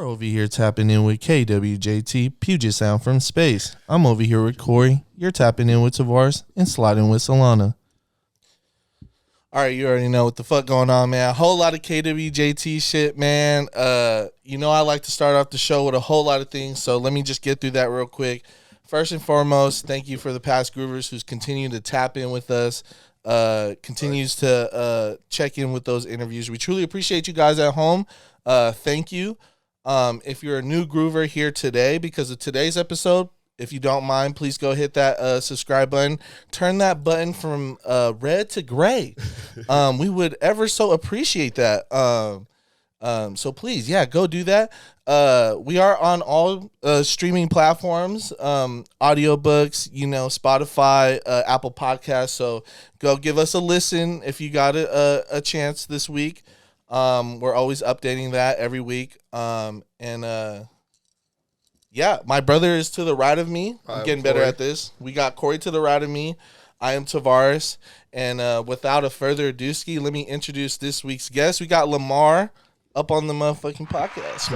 over here tapping in with KWJT, Puget Sound from space. I'm over here with Corey. You're tapping in with Tavares and sliding with Solana. All right, you already know what the fuck going on, man. A whole lot of KWJT shit, man. You know I like to start off the show with a whole lot of things, so let me just get through that real quick. First and foremost, thank you for the past groovers who's continuing to tap in with us, continues to check in with those interviews. We truly appreciate you guys at home. Thank you. If you're a new groover here today because of today's episode, if you don't mind, please go hit that subscribe button. Turn that button from red to gray. We would ever so appreciate that. So please, yeah, go do that. We are on all streaming platforms, audiobooks, Spotify, Apple Podcasts. So go give us a listen if you got a chance this week. We're always updating that every week. Yeah, my brother is to the right of me. I'm getting better at this. We got Corey to the right of me. I am Tavares. And without a further ado, let me introduce this week's guest. We got Lamarr up on the motherfucking podcast.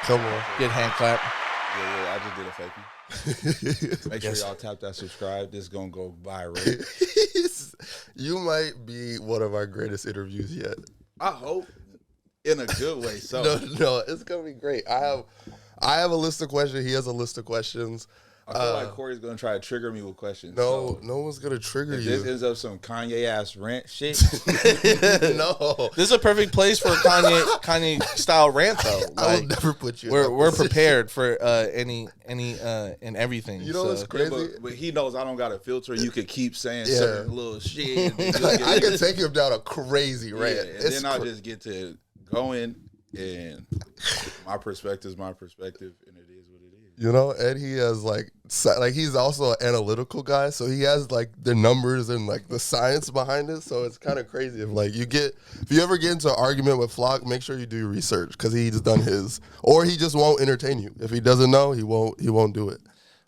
Come on. Good hand clap. Yeah, I just did a fakey. Make sure y'all tap that subscribe. This is going to go viral. You might be one of our greatest interviews yet. I hope. In a good way. So No, it's going to be great. I have a list of questions. He has a list of questions. I feel like Corey's going to try to trigger me with questions. No one's going to trigger you. This ends up some Kanye-ass rant shit. No. This is a perfect place for a Kanye-style rant, though. I will never put you We're prepared for any and everything. You know what's crazy? Yeah, but he knows I don't got a filter. You could keep saying certain little shit. I can take him down a crazy rant. And then I'll just get to going, and my perspective is my perspective, and it is what it is. And he has like he's also an analytical guy, so he has like the numbers and like the science behind it. So it's kind of crazy if you ever get into an argument with Flock, make sure you do your research because he's done his, or he just won't entertain you. If he doesn't know, he won't do it.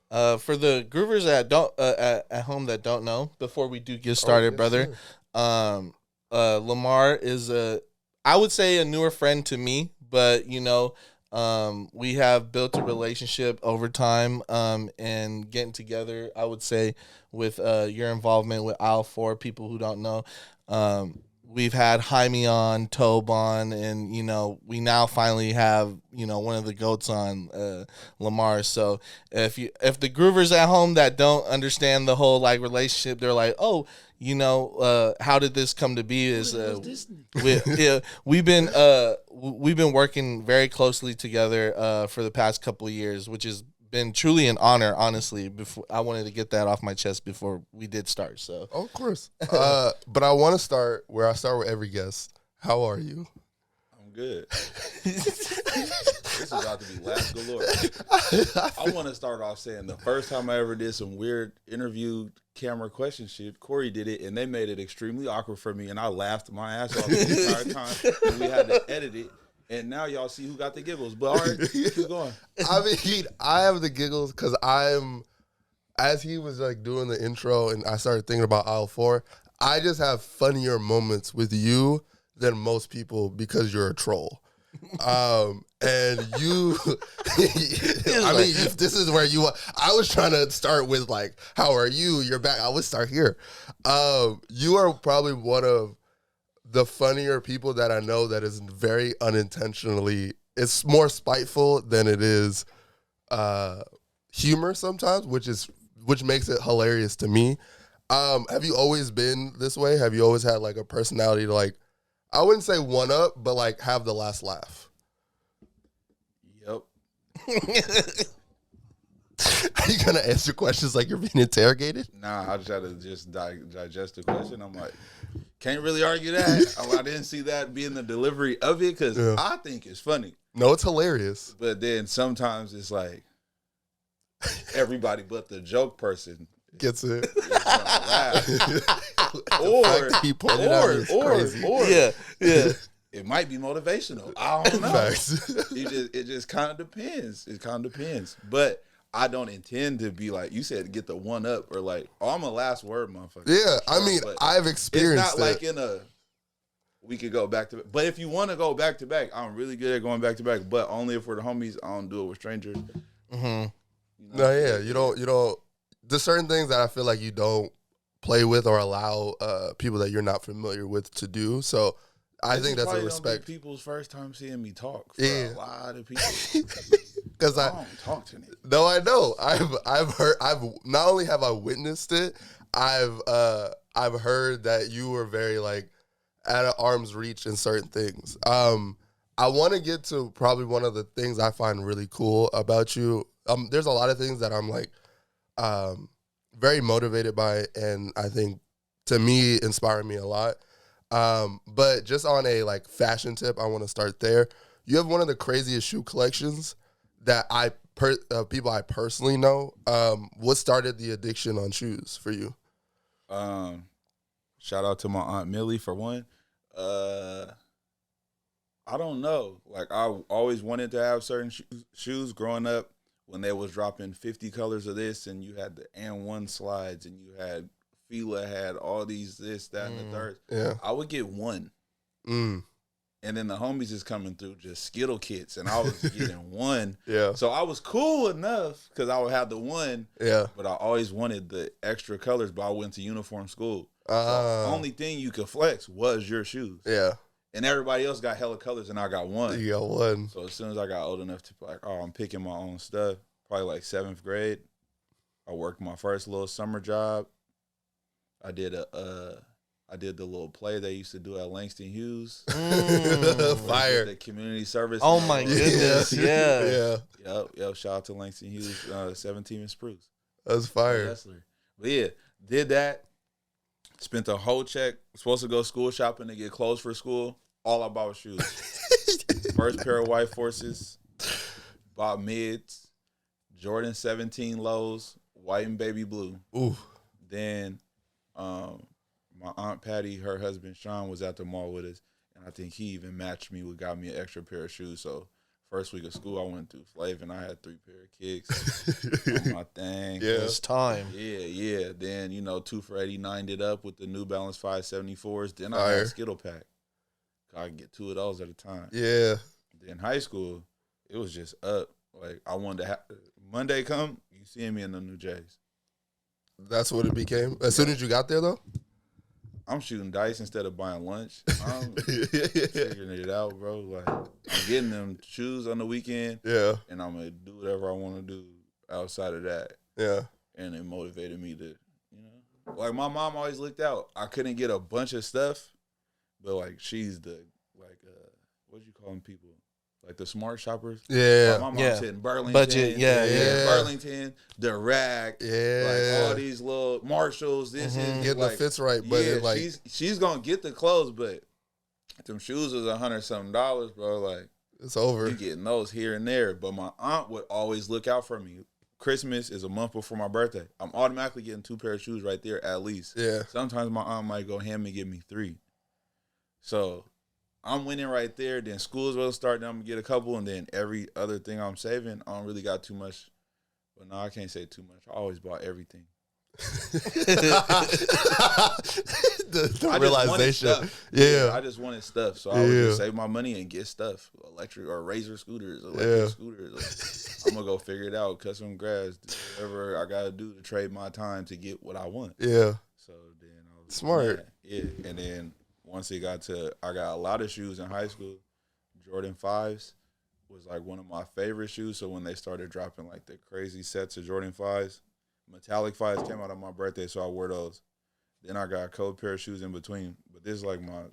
For the groovers that don't at home that don't know, before we do get started, brother, sure. Lamarr is I would say a newer friend to me, but we have built a relationship over time, and getting together, I would say, with your involvement with Aisle4our, people who don't know. We've had Jaime on, Tobe on, and, we now finally have, one of the GOATs on, Lamarr. So if the groovers at home that don't understand the whole, relationship, they're like, oh, how did this come to be? Is we've been working very closely together for the past couple of years, which has been truly an honor. Honestly, before I wanted to get that off my chest before we did start. So of course, but I want to start where I start with every guest. How are you? I'm good. This is about to be laugh galore. I want to start off saying the first time I ever did some weird interview camera question shit, Corey did it, and they made it extremely awkward for me, and I laughed my ass off the entire time, and we had to edit it, and now y'all see who got the giggles. But all right, keep going. I have the giggles because as he was doing the intro, and I started thinking about Aisle4our, I just have funnier moments with you than most people because you're a troll. And you, this is where I was trying to start with how are you? You're back. I would start here. You are probably one of the funnier people that I know that is very unintentionally, it's more spiteful than it is humor sometimes, which makes it hilarious to me. Have you always been this way? Have you always had a personality to I wouldn't say one up, but have the last laugh? Yep. Are you gonna answer questions like you're being interrogated? Nah, I just had to digest the question. I'm like, can't really argue that. I didn't see that being the delivery of it because I think it's funny. No, it's hilarious. But then sometimes it's everybody but the joke person gets it. Or yeah. It might be motivational. I don't know. It just kind of depends. It kind of depends. But I don't intend to be you said, get the one up or I'm a last word motherfucker. Yeah, I mean, I've experienced it's not in a we could go back to back. But if you want to go back to back, I'm really good at going back to back. But only if we're the homies. I don't do it with strangers. Mm-hmm. No, yeah, you don't. There's certain things that I feel like you don't play with or allow people that you're not familiar with to do. So I think that's a respect. People's first time seeing me talk. For a lot of people. Because I don't talk to me. No, I know. I've heard. I've not only have I witnessed it, I've heard that you were very like at an arm's reach in certain things. I want to get to probably one of the things I find really cool about you. There's a lot of things that I'm like very motivated by, and I think to me inspire me a lot. But just on a like fashion tip, I want to start there. You have one of the craziest shoe collections that people I personally know. What started the addiction on shoes for you? Shout out to my Aunt Millie for one. I don't know. Like, I always wanted to have certain shoes growing up when they was dropping 50 colors of this, and you had the And1 slides, and you had Fila had all these this, that, and the third. Yeah. I would get one. And then the homies is coming through just Skittle kits, and I was getting one. Yeah. So I was cool enough because I would have the one. Yeah. But I always wanted the extra colors, but I went to uniform school. So the only thing you could flex was your shoes. Yeah. And everybody else got hella colors, and I got one. You got one. So as soon as I got old enough to like, I'm picking my own stuff, probably like 7th grade, I worked my first little summer job. I did the little play they used to do at Langston Hughes. Fire. The community service. Oh my goodness, yeah. Yep. Shout out to Langston Hughes, 17 and Spruce. That's fire. Wrestler. But yeah, did that. Spent a whole check. Supposed to go school shopping to get clothes for school. All I bought was shoes. First pair of White Forces. Bought mids. Jordan 17 lows. White and baby blue. Ooh. Then my Aunt Patty, her husband Sean, was at the mall with us. And I think he even matched me with got me an extra pair of shoes. So first week of school, I went through Flav, and I had 3 pair of kicks on my thing. Yeah. It's time. Yeah. Then, 2 for $89 it up with the New Balance 574s. Then I had a Skittle pack. I could get 2 of those at a time. Yeah. Then high school, it was just up. Like, I wanted to have Monday come, you seeing me in the new J's. That's what it became? As soon as you got there, though? I'm shooting dice instead of buying lunch. I'm figuring it out, bro. Like, I'm getting them shoes on the weekend. Yeah. And I'm going to do whatever I want to do outside of that. Yeah. And it motivated me to, like, my mom always looked out. I couldn't get a bunch of stuff, but, like, she's the, like, what do you call them people? Like the smart shoppers. Yeah. Like my mom's hitting Burlington. Budget, yeah. Burlington, the Rack. Yeah. Like all these little Marshalls. This is getting like, the fits right, but yeah, like she's gonna get the clothes, but them shoes was $100-something, bro. Like it's over. You getting those here and there. But my aunt would always look out for me. Christmas is a month before my birthday. I'm automatically getting 2 pair of shoes right there at least. Yeah. Sometimes my aunt might go ham and give me 3. So I'm winning right there. Then school's will start. Then I'm going to get a couple. And then every other thing I'm saving, I don't really got too much. But no, I can't say too much. I always bought everything. the realization. Yeah. I just wanted stuff. So I would just save my money and get stuff. Electric or Razor scooters, scooters. I'm going to go figure it out, cut some grass, do whatever I got to do to trade my time to get what I want. Yeah. So then I was smart. Yeah. And then once it got to, I got a lot of shoes in high school. Jordan 5s was like one of my favorite shoes. So when they started dropping like the crazy sets of Jordan 5s, metallic 5s came out on my birthday, so I wore those. Then I got a cold pair of shoes in between. But this is like my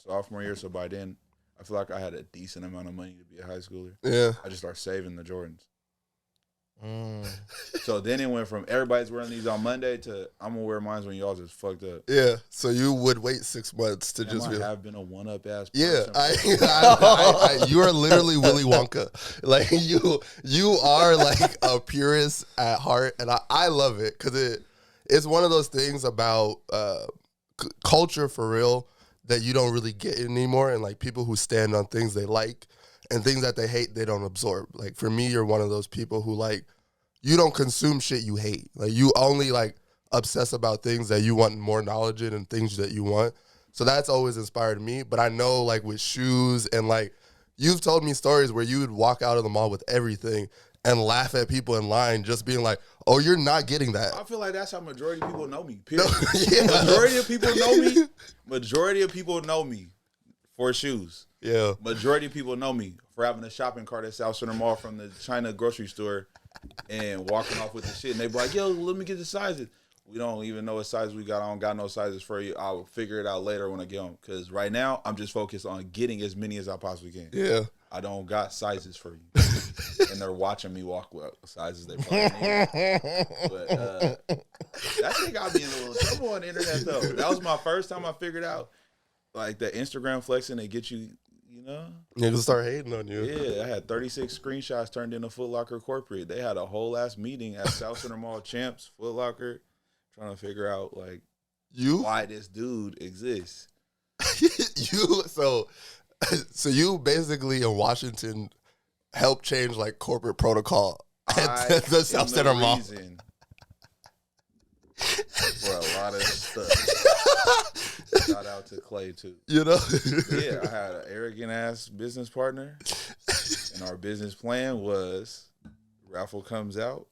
sophomore year, so by then I feel like I had a decent amount of money to be a high schooler. Yeah. I just started saving the Jordans. So then it went from everybody's wearing these on Monday to I'm gonna wear mine when y'all just fucked up. Yeah, so you would wait 6 months to just be. I've been a one-up ass. Yeah, you are literally Willy Wonka. Like you are like a purist at heart, and I love it because it's one of those things about culture for real that you don't really get anymore, and like people who stand on things they like and things that they hate, they don't absorb. Like for me, you're one of those people who like you don't consume shit you hate. Like you only like obsess about things that you want more knowledge in and things that you want. So that's always inspired me. But I know, like, with shoes and, like, you've told me stories where you would walk out of the mall with everything and laugh at people in line just being like, oh, you're not getting that. I feel like that's how majority of people know me, period. Yeah. Majority of people know me for shoes. Yeah. Majority of people know me for having a shopping cart at South Center Mall from the China grocery store and walking off with the shit. And they be like, yo, let me get the sizes. We don't even know what size we got. I don't got no sizes for you. I'll figure it out later when I get home. Because right now, I'm just focused on getting as many as I possibly can. Yeah. I don't got sizes for you. And they're watching me walk with sizes they probably need. But that shit got me in a little trouble on the internet, though. That was my first time I figured out, like, the Instagram flexing, they get you, you know? Niggas start hating on you. Yeah, I had 36 screenshots turned into Foot Locker corporate. They had a whole ass meeting at South Center Mall Champs, Foot Locker, trying to figure out, like, why this dude exists. So you basically in Washington helped change, like, corporate protocol at the South Center Mall. For a lot of stuff. Shout out to Clay, too. You know? Yeah, I had an arrogant ass business partner, and our business plan was raffle comes out,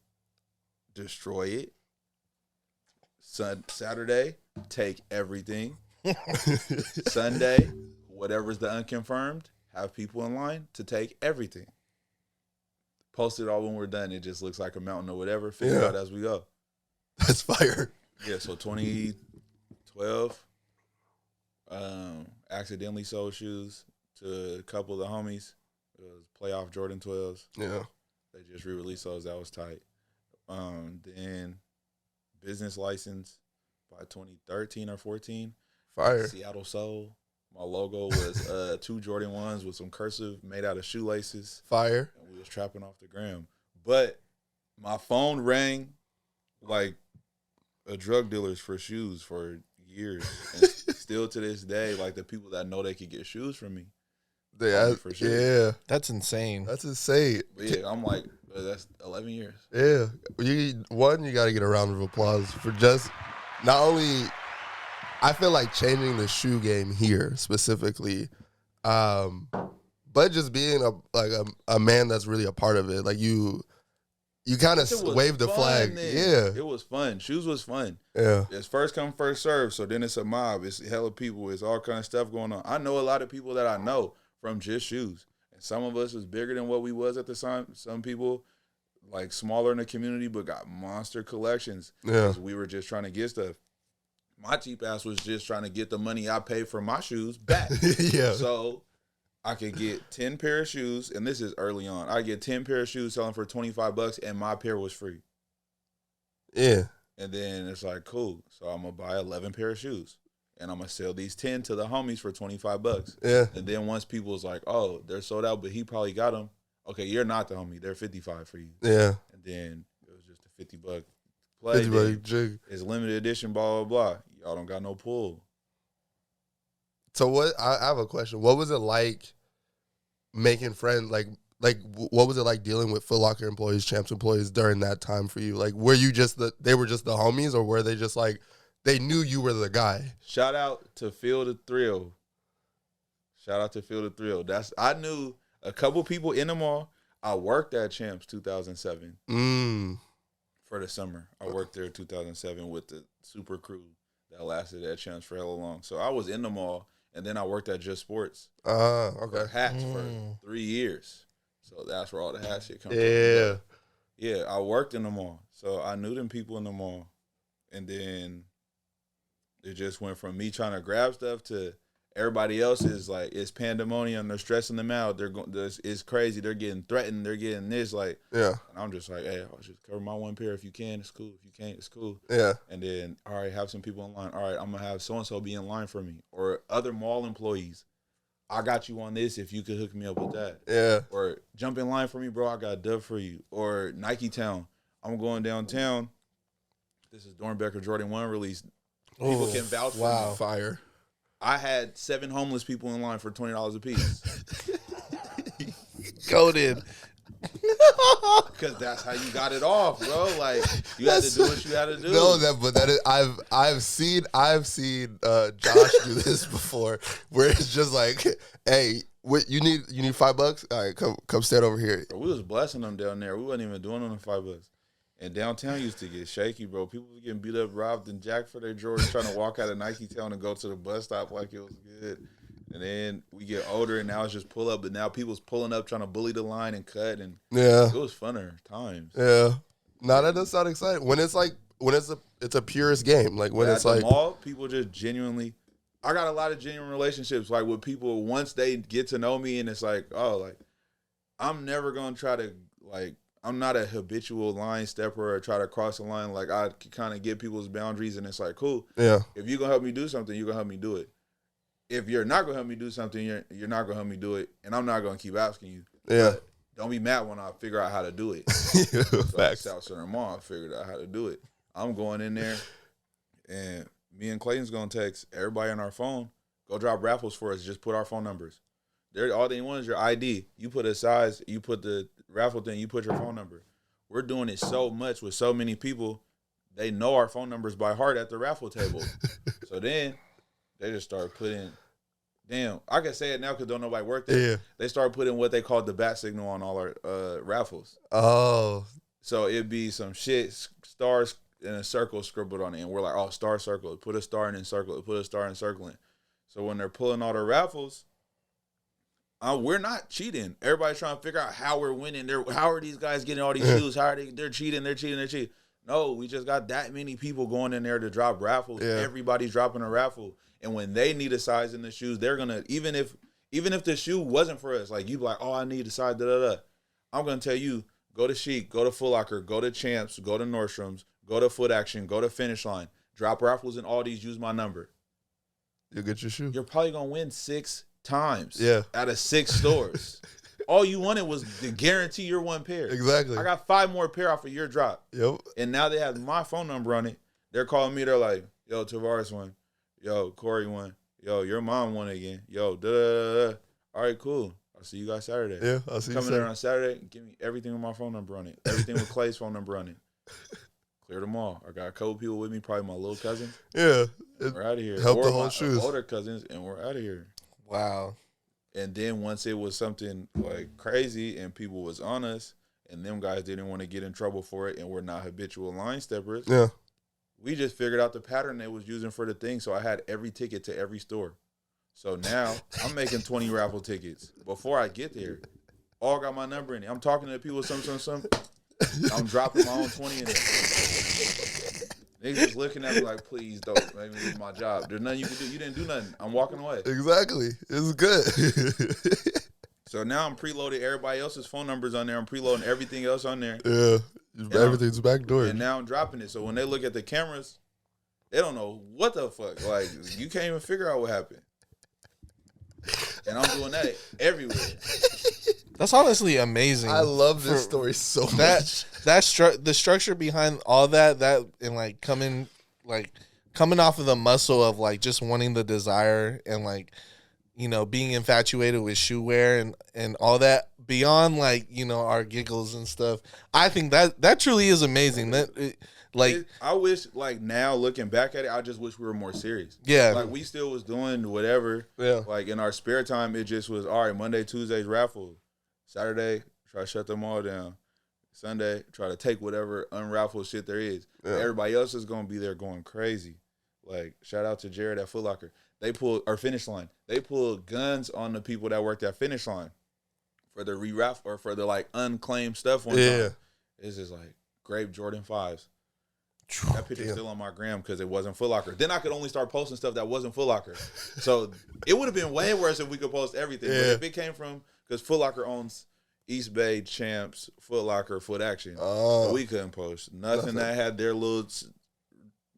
destroy it. Saturday, take everything. Sunday, whatever's the unconfirmed, have people in line to take everything. Post it all when we're done. It just looks like a mountain or whatever. Figure it out as we go. That's fire. Yeah, so 2012, accidentally sold shoes to a couple of the homies. It was playoff Jordan 12s. Yeah. They just re-released those. That was tight. Then business license by 2013 or 14. Fire. Seattle Soul. My logo was 2 Jordan 1s with some cursive made out of shoelaces. Fire. And we was trapping off the gram. But my phone rang like a drug dealer's for shoes for years. And still to this day, like, the people that know they could get shoes from me. For sure. Yeah. That's insane. That's insane. But yeah, I'm like, that's 11 years. Yeah. You got to get a round of applause for just not only, I feel like changing the shoe game here specifically, but just being a man that's really a part of it. Like, you kind of waved the flag. Then. Yeah. It was fun. Shoes was fun. Yeah. It's first come, first serve. So then it's a mob. It's hella people. It's all kind of stuff going on. I know a lot of people that I know from just shoes. And some of us was bigger than what we was at the time. Some people, like, smaller in the community, but got monster collections. Yeah. Because we were just trying to get stuff. My cheap ass was just trying to get the money I paid for my shoes back. Yeah. So I could get 10 pair of shoes, and this is early on. I get 10 pair of shoes selling for $25, and my pair was free. Yeah. And then it's like, cool. So I'm going to buy 11 pair of shoes, and I'm going to sell these 10 to the homies for $25. Yeah. And then once people was like, oh, they're sold out, but he probably got them. Okay, you're not the homie. They're 55 for you. Yeah. And then it was just a $50 play. $50 jig. It's limited edition, blah, blah, blah. Y'all don't got no pull. So what? I have a question. What was it like making friends? Like what was it like dealing with Foot Locker employees, Champs employees during that time for you? Like, were you just they were just the homies, or were they just like they knew you were the guy? Shout out to Feel the Thrill. I knew a couple people in the mall. I worked at Champs 2007 for the summer. I worked there 2007 with the super crew that lasted at Champs for hella long. So I was in the mall. And then I worked at Just Sports. Okay. Hats for 3 years. So that's where all the hat shit comes from. Yeah. Yeah, I worked in the mall. So I knew them people in the mall. And then it just went from me trying to grab stuff to everybody else is like, it's pandemonium. They're stressing them out. It's crazy. They're getting threatened. They're getting this. Like, yeah. And I'm just like, hey, I'll just cover my one pair. If you can, it's cool. If you can't, it's cool. Yeah. And then, all right, have some people in line. All right, I'm going to have so-and-so be in line for me. Or other mall employees. I got you on this if you could hook me up with that. Yeah. Or jump in line for me, bro. I got a dub for you. Or Nike Town. I'm going downtown. This is Dornbecker Jordan 1 release. People can vouch for me. Fire. I had 7 homeless people in line for $20 a piece. Coded. Because that's how you got it off, bro. Like, you had to do what you had to do. No, that is I've seen Josh do this before, where it's just like, hey, what you need $5? All right, come stand over here. Bro, we was blessing them down there. We wasn't even doing them $5. And downtown used to get shaky, bro. People was getting beat up, robbed, and jacked for their Jordans, trying to walk out of Nike Town and go to the bus stop like it was good. And then we get older, and now it's just pull up. But now people's pulling up, trying to bully the line and cut, and it was funner times. Yeah, no, that does sound exciting. When it's a purest game, like when it's at like the mall, people just genuinely. I got a lot of genuine relationships, like with people once they get to know me, and it's like, oh, like I'm never gonna try to like. I'm not a habitual line stepper or try to cross the line. Like, I kind of get people's boundaries, and it's like, cool. Yeah. If you're going to help me do something, you're going to help me do it. If you're not going to help me do something, you're not going to help me do it, and I'm not going to keep asking you. Yeah. But don't be mad when I figure out how to do it. So Facts. South Center Mall, I figured out how to do it. I'm going in there, and me and Clayton's going to text everybody on our phone, go drop raffles for us, just put our phone numbers. All they want is your ID. You put a size, you put the raffle thing, you put your phone number. We're doing it so much with so many people, they know our phone numbers by heart at the raffle table. So then they just start putting, damn, I can say it now because don't nobody work there. Yeah. They start putting what they call the bat signal on all our raffles. Oh. So it'd be some shit, stars in a circle scribbled on it. And we're like, oh, star circle. Put a star in circle. Put a star in circling. So when they're pulling all the raffles, we're not cheating. Everybody's trying to figure out how we're winning. How are these guys getting all these shoes? How are they're cheating? They're cheating. No, we just got that many people going in there to drop raffles. Yeah. Everybody's dropping a raffle. And when they need a size in the shoes, they're gonna even if the shoe wasn't for us, like you be like, oh, I need a size, I'm gonna tell you, go to Chic, go to Foot Locker, go to Champs, go to Nordstrom's, go to Foot Action, go to Finish Line, drop raffles in all these, use my number. You'll get your shoe. You're probably gonna win 6 times out of 6 stores. All you wanted was to guarantee your one pair. Exactly. I got 5 more pair off of your drop. Yep. And now they have my phone number on it. They're calling me. They're like, yo, Tavares won. Yo, Corey won. Yo, your mom won again. Yo, da. All right, cool. I'll see you guys Saturday. Yeah, I'll see you Coming there on Saturday, give me everything with my phone number on it. Everything with Clay's phone number on it. Clear them all. I got a couple people with me, probably my little cousins. Yeah. We're out of here. Help or the whole my shoes. older cousins, and we're out of here. Wow. And then once it was something like crazy and people was on us and them guys didn't want to get in trouble for it and we're not habitual line steppers, we just figured out the pattern they was using for the thing. So I had every ticket to every store. So now I'm making 20 raffle tickets. Before I get there, all got my number in it. I'm talking to the people, some. I'm dropping my own 20 in there. Niggas just looking at me like, please don't make me lose my job. There's nothing you can do. You didn't do nothing. I'm walking away. Exactly. It's good. So now I'm preloaded everybody else's phone numbers on there. I'm preloading everything else on there. Yeah. Everything's backdoor. And now I'm dropping it. So when they look at the cameras, they don't know what the fuck. Like, you can't even figure out what happened. And I'm doing that everywhere. That's honestly amazing. I love this story so much. The structure behind all that and like coming off of the muscle of like just wanting the desire and like, you know, being infatuated with shoe wear and all that beyond like, you know, our giggles and stuff. I think that truly is amazing. I wish like now looking back at it, I just wish we were more serious. Yeah. Like we still was doing whatever. Yeah. Like in our spare time, it just was, all right, Monday, Tuesdays raffle. Saturday, try to shut them all down. Sunday, try to take whatever unraffled shit there is. Yeah. Everybody else is going to be there going crazy. Like, shout out to Jared at Foot Locker. They pulled, or Finish Line. They pulled guns on the people that worked at Finish Line for the re-raffle or for the, like, unclaimed stuff one time. It's just like, grape Jordan 5s. That picture's still on my gram because it wasn't Foot Locker. Then I could only start posting stuff that wasn't Foot Locker. So it would have been way worse if we could post everything. Yeah. But if it came from, because Foot Locker owns East Bay, Champs, Foot Locker, Foot Action. Oh. So we couldn't post nothing that had their little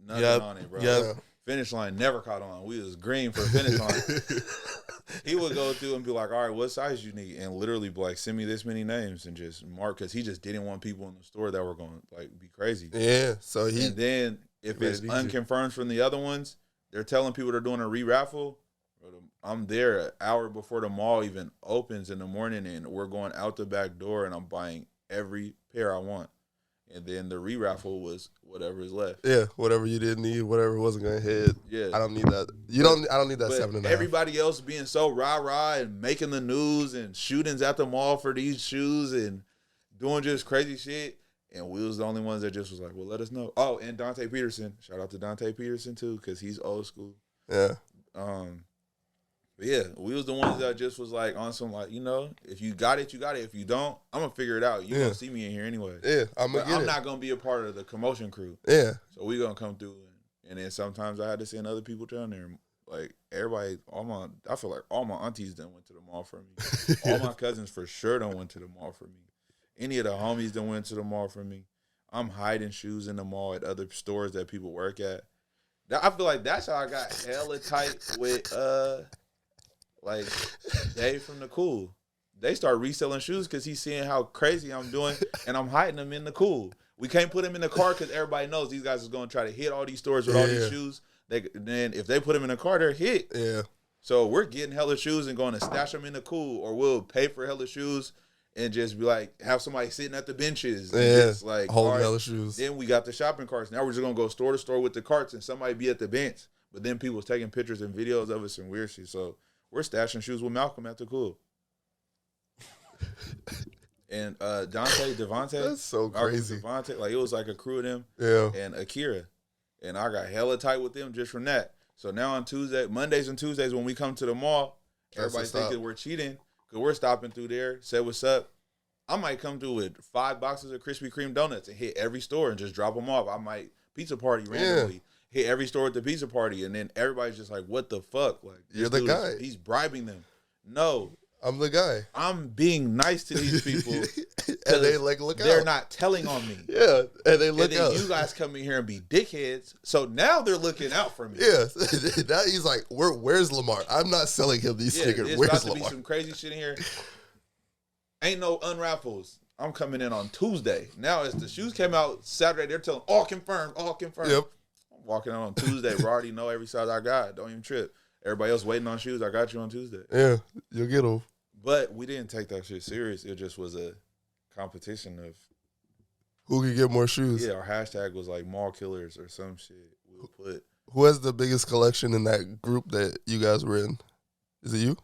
nothing on it, bro. Yep. Finish Line never caught on. We was green for Finish Line. He would go through and be like, all right, what size you need? And literally be like, send me this many names and just mark, because he just didn't want people in the store that were going to like be crazy. Yeah. So and then if it's unconfirmed from the other ones, they're telling people they're doing a re-raffle. I'm there an hour before the mall even opens in the morning, and we're going out the back door, and I'm buying every pair I want. And then the re-raffle was whatever is left. Yeah, whatever you didn't need, whatever wasn't gonna hit. Yeah, I don't need that. I don't need that 7.5. Everybody else being so rah and making the news and shootings at the mall for these shoes and doing just crazy shit. And we was the only ones that just was like, well, let us know. Oh, and Dante Peterson. Shout out to Dante Peterson too, because he's old school. Yeah. But yeah, we was the ones that just was like on some like, if you got it, you got it. If you don't, I'm gonna figure it out. You gonna see me in here anyway. Yeah, I'm not gonna be a part of the commotion crew. Yeah. So we gonna come through, and then sometimes I had to send other people down there. Like everybody, I feel like all my aunties done went to the mall for me. All my cousins for sure done went to the mall for me. Any of the homies done went to the mall for me. I'm hiding shoes in the mall at other stores that people work at. I feel like that's how I got hella tight with like Dave from the Cool. They start reselling shoes because he's seeing how crazy I'm doing, and I'm hiding them in the Cool. We can't put them in the car because everybody knows these guys is going to try to hit all these stores with all these shoes. Then if they put them in the car, they're hit. Yeah. So we're getting hella shoes and going to stash them in the Cool, or we'll pay for hella shoes and just be like, have somebody sitting at the benches. And just like, holding hella shoes. Then we got the shopping carts. Now we're just going to go store to store with the carts and somebody be at the bench. But then people's taking pictures and videos of us and weird shit. So we're stashing shoes with Malcolm at the Cool. And Devontae. That's so crazy. Devontae, like it was like a crew of them. Yeah. And Akira. And I got hella tight with them just from that. So now on Mondays and Tuesdays when we come to the mall, everybody thinking we're cheating because we're stopping through there, say what's up. I might come through with 5 boxes of Krispy Kreme donuts and hit every store and just drop them off. I might pizza party randomly, hit every store at the pizza party, and then everybody's just like, what the fuck? Like, you're the guy. He's bribing them. No. I'm the guy. I'm being nice to these people. And they like look out. They're not telling on me. Yeah. And they look out. And then you guys come in here and be dickheads. So now they're looking out for me. Yeah. Now he's like, where's Lamarr? I'm not selling him these sneakers. Where's Lamarr? Be some crazy shit in here. Ain't no unraffles. I'm coming in on Tuesday. Now as the shoes came out Saturday, they're telling all confirmed. Yep. I'm walking out on Tuesday. We already know every size I got. Don't even trip. Everybody else waiting on shoes. I got you on Tuesday. Yeah. You'll get them. But we didn't take that shit serious. It just was a competition of who could get more shoes. Yeah, our hashtag was like mall killers or some shit. We'll put who has the biggest collection in that group that you guys were in? Is it you?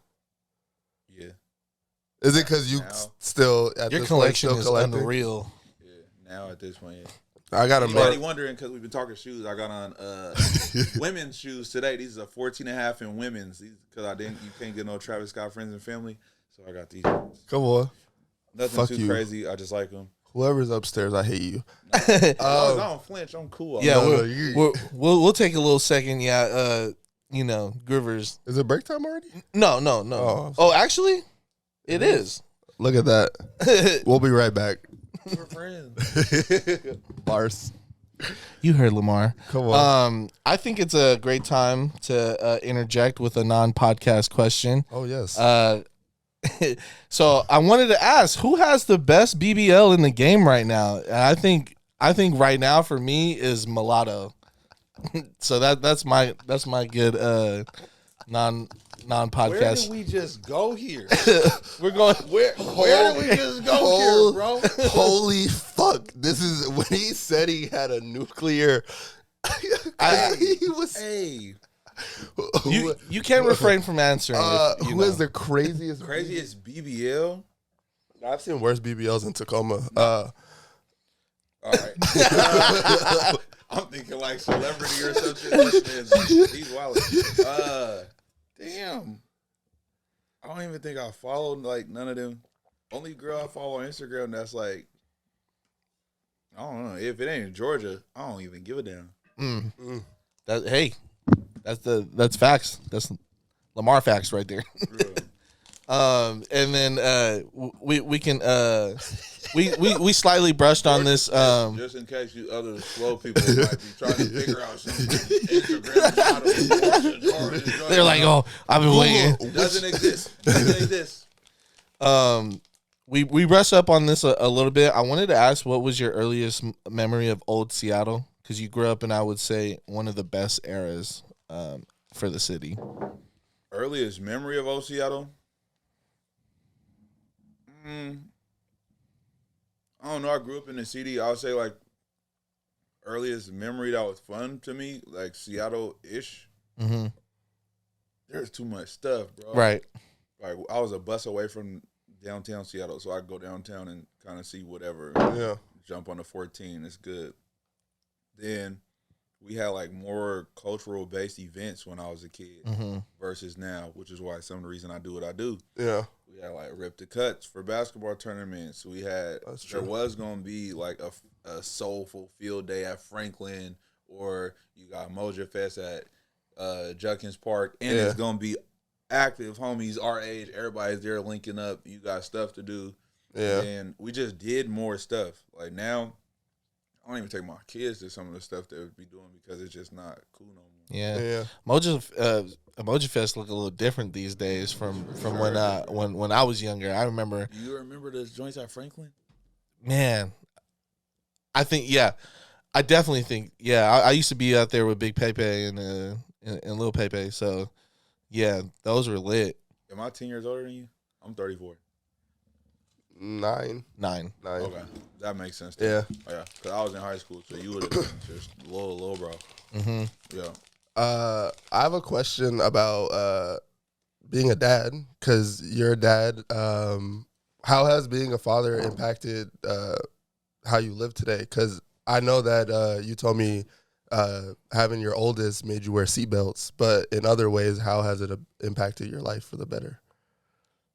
Yeah. Is it because you still at your this collection point still is collecting? unreal? Yeah. Now at this point, yeah. I got Anybody wondering because we've been talking shoes? I got on women's shoes today. These are 14.5 in women's because you can't get no Travis Scott friends and family. So I got these ones. Come on. Nothing Fuck too crazy. I just like them. Whoever's upstairs, I hate you. As long as I don't flinch, I'm cool. Yeah, we'll take a little second. Yeah, Groovers. Is it break time already? No. Oh, actually, it is. Look at that. We'll be right back. We're friends. Bars. You heard Lamarr. Come on. I think it's a great time to interject with a non-podcast question. Oh, yes. So I wanted to ask, who has the best BBL in the game right now? And I think right now for me is Mulatto. So that's my good non-podcast. Where did we just go here? We're going where did we just go here, bro? Holy fuck! This is when he said he had a nuclear. He was. Hey. You can't refrain from answering. Who is the craziest BBL? I've seen worse BBLs in Tacoma. All right. I'm thinking like celebrity or something. He's wild. Damn. I don't even think I followed like none of them. Only girl I follow on Instagram that's like, I don't know. If it ain't in Georgia, I don't even give a damn. That's facts. That's Lamarr facts right there. And then we can we slightly brushed on this. Just in case you other slow people might be trying to figure out some Instagram model. They're like, oh, I've been waiting. Doesn't exist. We brushed up on this a little bit. I wanted to ask, what was your earliest memory of old Seattle? Because you grew up in, I would say, one of the best eras for the city. Earliest memory of old Seattle? even though I grew up in the city, I would say like earliest memory that was fun to me, like Seattle-ish. Mm-hmm. There's too much stuff, bro. Right. Like I was a bus away from downtown Seattle, so I go downtown and kind of see whatever. Yeah. Jump on the 14, it's good. Then we had like more cultural based events when I was a kid versus now, which is why some of the reason I do what I do. Yeah. We had like Rip the Cuts for basketball tournaments. We had there was gonna be like a soulful field day at Franklin, or you got Moja Fest at Judkins Park, and it's gonna be active homies our age. Everybody's there linking up. You got stuff to do. Yeah. And we just did more stuff. Like now, I don't even take my kids to some of the stuff they would be doing because it's just not cool no more. Yeah. Emoji Fest look a little different these days from when I was younger. I remember. Do you remember the joints at Franklin? Man, I think I definitely think I used to be out there with Big Pepe and Lil Pepe. So yeah, those were lit. Am I 10 years older than you? I'm 34. 9. Okay, that makes sense. Yeah. Oh, yeah, because I was in high school, so you would have been just little bro. Mm-hmm. Yeah. I have a question about being a dad, because you're a dad. How has being a father impacted how you live today? Because I know that you told me having your oldest made you wear seatbelts, but in other ways, how has it impacted your life for the better?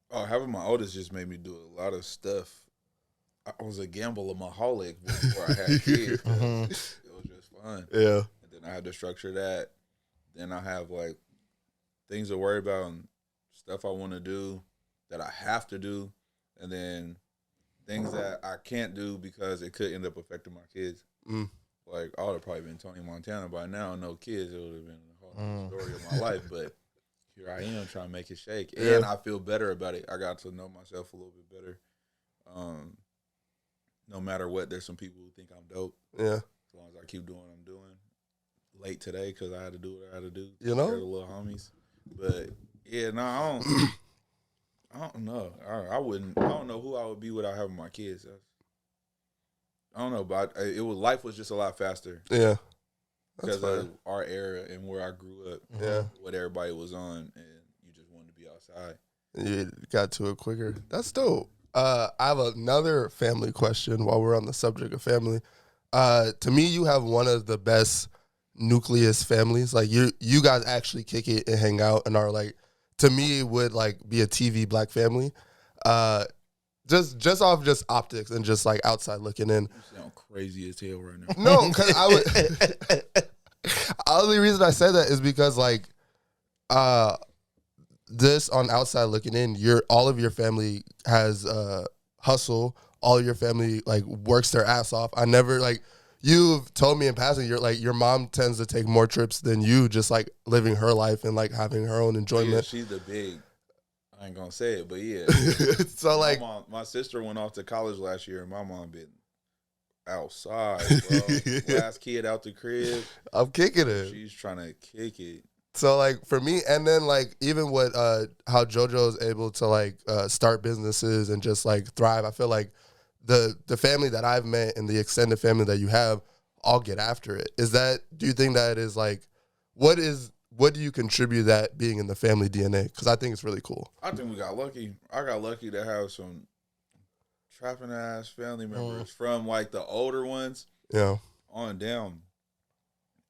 Oh, having my oldest just made me do a lot of stuff. I was a gambler-maholic before I had kids. It was just fun. Yeah. And then I had to structure that. Then I have like things to worry about and stuff I want to do that I have to do, and then things that I can't do because it could end up affecting my kids. Like I would have probably been Tony Montana by now. No kids, it would have been the whole story of my life. But here I am trying to make it shake, and I feel better about it. I got to know myself a little bit better. No matter what, there's some people who think I'm dope. Yeah. As long as I keep doing what I'm doing. Late today because I had to do what I had to do. You know, the little homies. But yeah, no, I don't know. I wouldn't. I don't know who I would be without having my kids. I don't know, but life was just a lot faster. Yeah. Because of our era and where I grew up. Yeah. What everybody was on, and you just wanted to be outside. You got to it quicker. That's dope. I have another family question while we're on the subject of family. To me, you have one of the best nucleus families. Like you guys actually kick it and hang out and are like, to me, would like be a TV black family. Just off just optics and just like outside looking in. You sound crazy as hell right now. No, because I would. The only reason I said that is because like, this on outside looking in, all of your family has hustle. All of your family like works their ass off. I never like. You've told me in passing, you're like your mom tends to take more trips than you, just like living her life and like having her own enjoyment. Yeah, she's the big. I ain't gonna say it, but yeah. So like, my sister went off to college last year, and my mom been outside, bro. Last kid out the crib. I'm kicking it. She's trying to kick it. So like for me, and then like even what how JoJo is able to like start businesses and just like thrive. I feel like the family that I've met and the extended family that you have all get after it. Do you think that is like, what do you contribute that being in the family DNA? Because I think it's really cool. I think we got lucky. I got lucky to have some trapping ass family members from like the older ones on down.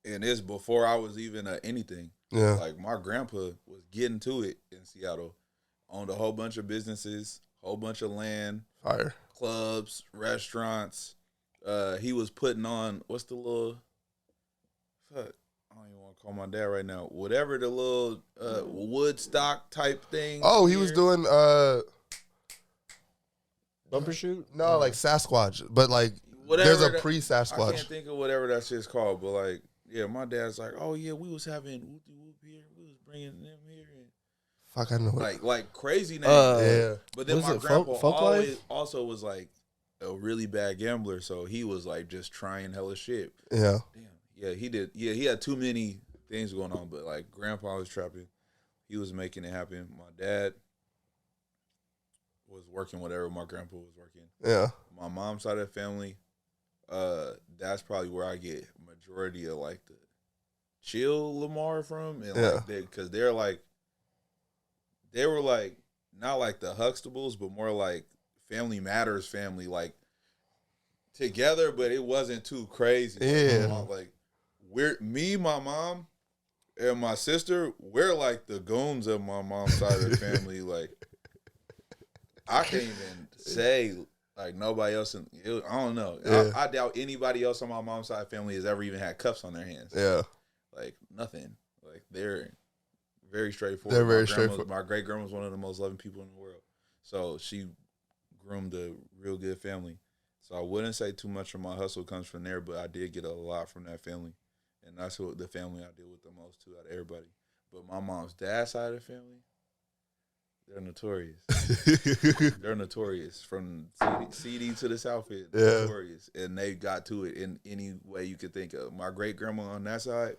And it's before I was even anything. Yeah. Like my grandpa was getting to it in Seattle. Owned a whole bunch of businesses, whole bunch of land. Fire. Clubs, restaurants. He was putting on, what's the little, I don't even want to call my dad right now. Whatever the little Woodstock type thing. Oh, he was doing bumper shoot? No, like Sasquatch, but like there's a pre-Sasquatch. I can't think of whatever that shit's called, but like, yeah, my dad's like, oh yeah, we was having whoop here, we was bringing them here. Fuck, I know. Like crazy names. Yeah. But then my grandpa also was like a really bad gambler, so he was like just trying hella shit. Yeah. Damn. Yeah, he did. Yeah, he had too many things going on, but like grandpa was trapping. He was making it happen. My dad was working whatever my grandpa was working. Yeah. My mom's side of the family, that's probably where I get majority of like the chill Lamarr from, and like because they were like not like the Huxtables, but more like Family Matters family, like together, but it wasn't too crazy. Yeah, like my mom, and my sister, we're like the goons of my mom's side of the family. Like, I can't even say like nobody else. I don't know. Yeah. I doubt anybody else on my mom's side of the family has ever even had cuffs on their hands. Yeah, like nothing. Like they're very straightforward. They're very straightforward. My great grandma was one of the most loving people in the world, so she groomed a real good family. So I wouldn't say too much of my hustle comes from there, but I did get a lot from that family. And that's what the family I deal with the most, too, out of everybody. But my mom's dad's side of the family, they're notorious. They're notorious. From CD to the South End, notorious. And they got to it in any way you could think of. My great-grandma on that side,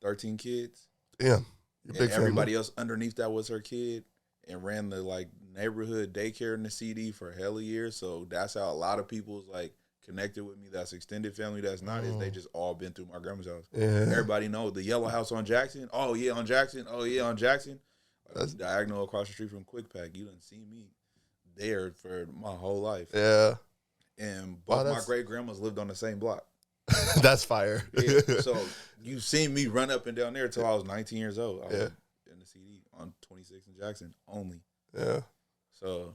13 kids. Yeah. And everybody else underneath that was her kid. And ran the like neighborhood daycare in the CD for hella years. So that's how a lot of people's like connected with me. That's extended family. That's not is they just all been through my grandma's house. Yeah. Everybody know the yellow house on Jackson. Oh yeah, on Jackson. Oh yeah, on Jackson. That's diagonal across the street from Quick Pack. You didn't see me there for my whole life. Yeah. And both my great grandmas lived on the same block. That's fire. Yeah. So you seen me run up and down there until I was 19 years old. I was in the CD on 26 in Jackson only. Yeah. So,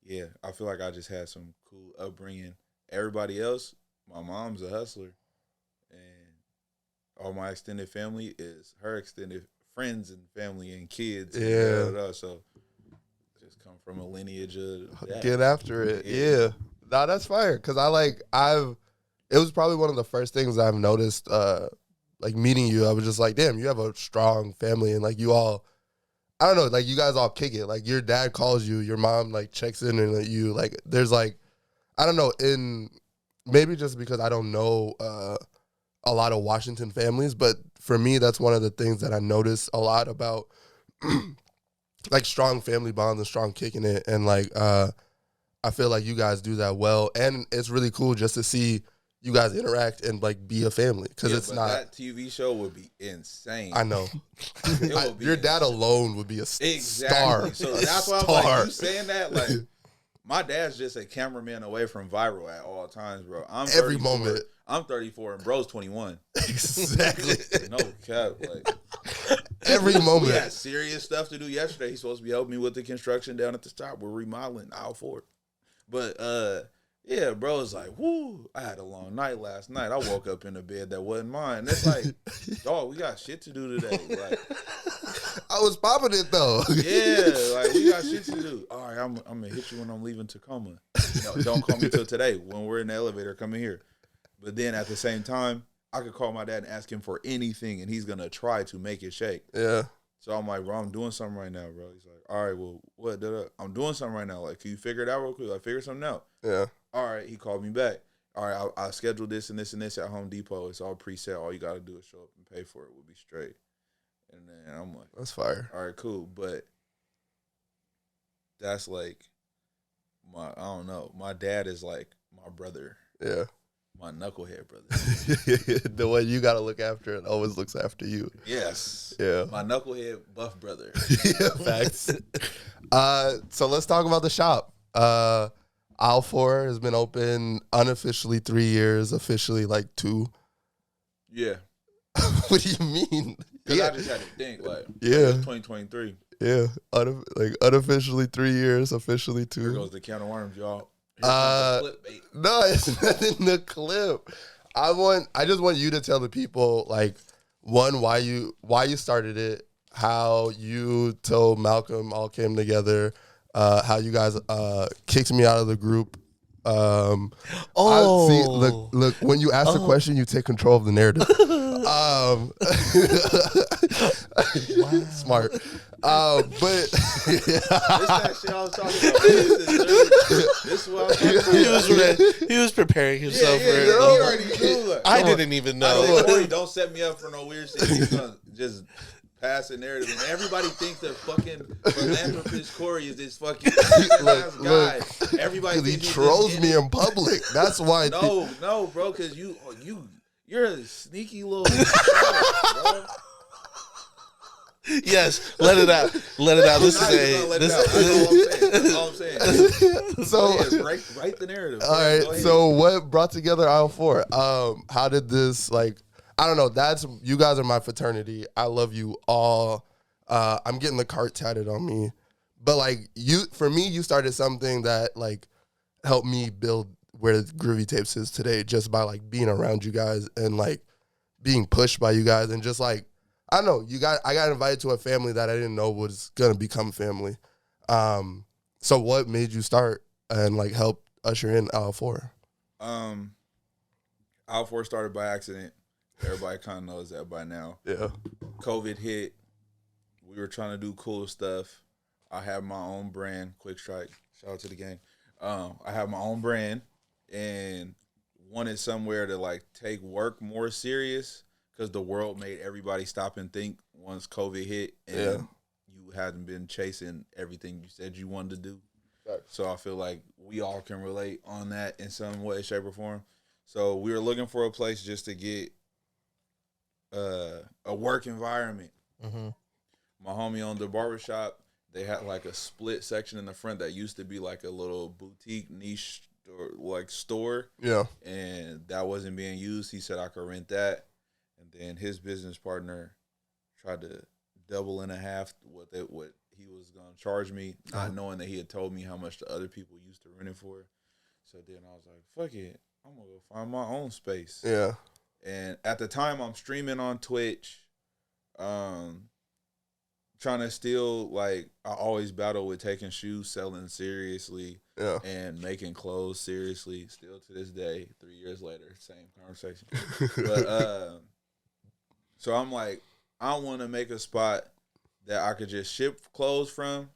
yeah, I feel like I just had some cool upbringing. Everybody else, my mom's a hustler, and all my extended family is her extended friends and family and kids. Yeah. And so, just come from a lineage of that. Get after it. Yeah. Nah, that's fire. Because it was probably one of the first things I've noticed, like meeting you. I was just like, damn, you have a strong family, and like you all, I don't know, like you guys all kick it. Like your dad calls you, your mom like checks in and like, you like there's like, I don't know, in maybe just because I don't know a lot of Washington families, but for me that's one of the things that I notice a lot about like strong family bonds and strong kicking it, and like I feel like you guys do that well, and it's really cool just to see you guys interact and like be a family, because it's not that TV show would be insane. I know. Your dad alone would be a star. So that's why I'm like, you saying that, like my dad's just a cameraman away from viral at all times, bro. Every moment. I'm 34 and bro's 21. Exactly. No cap. Like every moment. We had serious stuff to do yesterday. He's supposed to be helping me with the construction down at the top. We're remodeling Aisle4our. But yeah, bro, it's like, whoo, I had a long night last night. I woke up in a bed that wasn't mine. It's like, dog, we got shit to do today. Like, I was popping it, though. Yeah, like, we got shit to do. All right, I'm going to hit you when I'm leaving Tacoma. No, don't call me till today. When we're in the elevator, come in here. But then at the same time, I could call my dad and ask him for anything, and he's going to try to make it shake. Yeah. So I'm like, bro, I'm doing something right now, bro. He's like, all right, well, what? I'm doing something right now. Like, can you figure it out real quick? I figured something out. Yeah. All right, he called me back. All right, I scheduled this and this and this at Home Depot. It's all preset. All you got to do is show up and pay for it. We'll be straight. And then I'm like, that's fire. All right, cool. But that's like I don't know. My dad is like my brother. Yeah. My knucklehead brother. The one you got to look after and always looks after you. Yes. Yeah. My knucklehead buff brother. Yeah, facts. So let's talk about the shop. Aisle4our has been open unofficially 3 years, officially like 2. Yeah. What do you mean? Because I just had to think, like, yeah, 2023. Yeah, unofficially 3 years, officially 2. Here goes the can of worms, y'all. No, it's not in the clip. I just want you to tell the people, like, one, why you started it, how you told Malcolm all came together, how you guys kicked me out of the group. Look, when you ask the question, you take control of the narrative. Smart. But this that shit I was talking about. This is what I was talking about. He was preparing himself for it. He already knew. I didn't even know. Don't set me up for no weird shit. He's gonna just pass the narrative, and everybody thinks that fucking philanthropist Corey is this fucking ass guy. Everybody he thinks trolls me in public. That's why. No, bro, because you're a sneaky little bro. Yes, let it out. Let it out. This That's all I'm saying. So write the narrative. All right. So what brought together Aisle4our? How did this I don't know. That's you guys are my fraternity. I love you all. I'm getting the cart tatted on me, but for me, you started something that helped me build where Groovy Tapes is today, just by being around you guys and being pushed by you guys and just I don't know. I got invited to a family that I didn't know was gonna become family. So what made you start and help usher in Aisle4our? Aisle4our started by accident. Everybody kind of knows that by now. Yeah. COVID hit. We were trying to do cool stuff. I have my own brand, Quick Strike. Shout out to the gang. I have my own brand and wanted somewhere to take work more serious because the world made everybody stop and think once COVID hit and you hadn't been chasing everything you said you wanted to do. Right. So I feel like we all can relate on that in some way, shape, or form. So we were looking for a place just to get a work environment. Mm-hmm. My homie owned the barbershop. They had a split section in the front that used to be a little boutique niche store. Yeah. And that wasn't being used. He said I could rent that. And then his business partner tried to double and a half what he was going to charge me, not knowing that he had told me how much the other people used to rent it for. So then I was like, fuck it. I'm going to go find my own space. Yeah. And at the time, I'm streaming on Twitch, trying to still, I always battle with taking shoes, selling seriously, and making clothes seriously. Still to this day, 3 years later, same conversation. But so I'm I want to make a spot that I could just ship clothes from,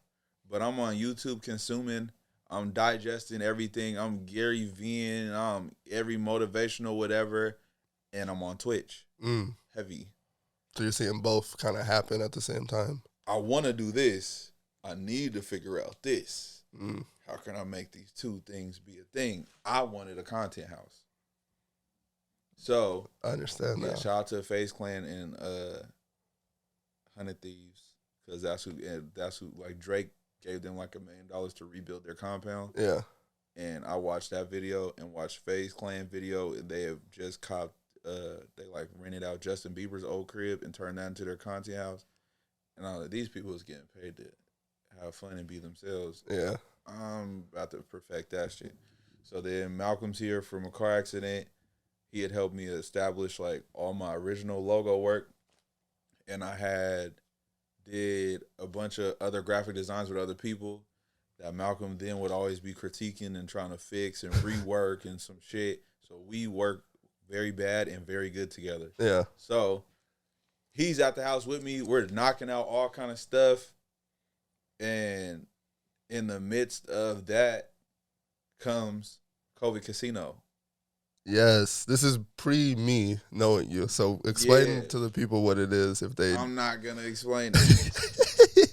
but I'm on YouTube consuming. I'm digesting everything. I'm Gary Vee, every motivational whatever. And I'm on Twitch. Heavy. So you're seeing both kind of happen at the same time. I want to do this. I need to figure out this. How can I make these two things be a thing? I wanted a content house. So I understand that. Shout out to FaZe Clan and 100 Thieves, because that's who Drake gave them $1 million to rebuild their compound. Yeah. And I watched that video and watched FaZe Clan video, and they have just copped. They rented out Justin Bieber's old crib and turned that into their content house. And all of these people was getting paid to have fun and be themselves. Yeah. I'm about to perfect that shit. So then Malcolm's here from a car accident. He had helped me establish all my original logo work. And I did a bunch of other graphic designs with other people that Malcolm then would always be critiquing and trying to fix and rework and some shit. So we worked very bad and very good together. Yeah. So he's at the house with me. We're knocking out all kind of stuff. And in the midst of that comes COVID Casino. Yes. This is me knowing you. So explain to the people what it is if they... I'm not going to explain it.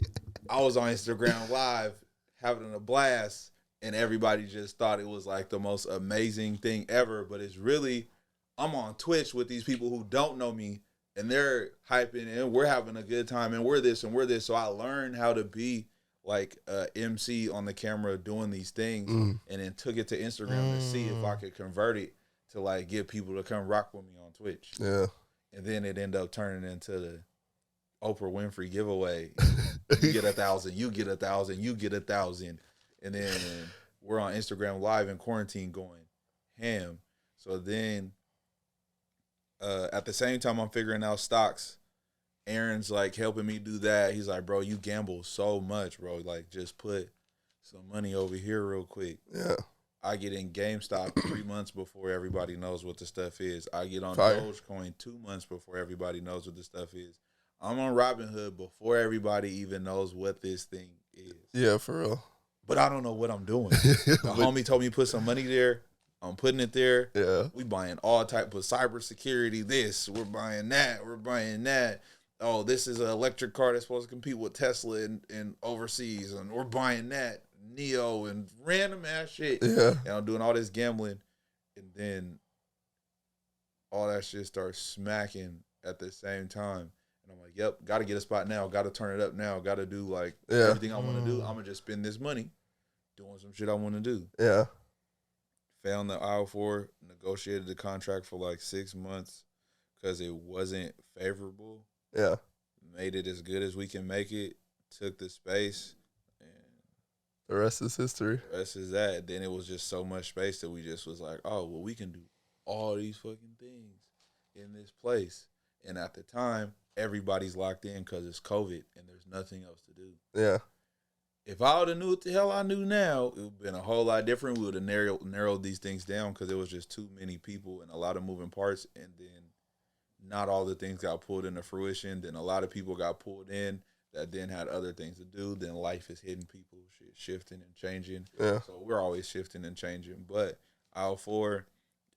I was on Instagram Live having a blast, and everybody just thought it was the most amazing thing ever. But it's really... I'm on Twitch with these people who don't know me, and they're hyping, and we're having a good time, and we're this, and we're this. So I learned how to be a MC on the camera doing these things, and then took it to Instagram to see if I could convert it to get people to come rock with me on Twitch. Yeah. And then it ended up turning into the Oprah Winfrey giveaway. You get 1,000, you get 1,000, you get 1,000. And then we're on Instagram Live in quarantine going ham. So then... at the same time, I'm figuring out stocks. Aaron's helping me do that. He's like, bro, you gamble so much, bro. Just put some money over here real quick. Yeah. I get in GameStop 3 months before everybody knows what the stuff is. I get on Dogecoin 2 months before everybody knows what the stuff is. I'm on Robinhood before everybody even knows what this thing is. Yeah, for real. But I don't know what I'm doing. The homie told me put some money there. I'm putting it there. Yeah. We buying all type of cybersecurity. This. We're buying that. We're buying that. oh, this is an electric car that's supposed to compete with Tesla and overseas, and we're buying that Neo and random ass shit. Yeah. And I'm doing all this gambling, and then all that shit starts smacking at the same time. And I'm like, yep, got to get a spot now. Got to turn it up now. Got to do like everything I want to do. I'm going to just spend this money doing some shit I want to do. Yeah. Found the Aisle4our, negotiated the contract for like 6 months because it wasn't favorable. Yeah. Made it as good as we can make it. Took the space. And the rest is history. The rest is that. Then it was just so much space that we just was like, oh, well, we can do all these fucking things in this place. And at the time, everybody's locked in because it's COVID and there's nothing else to do. Yeah. If I would have knew what the hell I knew now, it would have been a whole lot different. We would have narrowed these things down because it was just too many people and a lot of moving parts. And then not all the things got pulled into fruition. Then a lot of people got pulled in that then had other things to do. Then life is hitting people, shit shifting and changing. Yeah. So we're always shifting and changing. But Aisle4our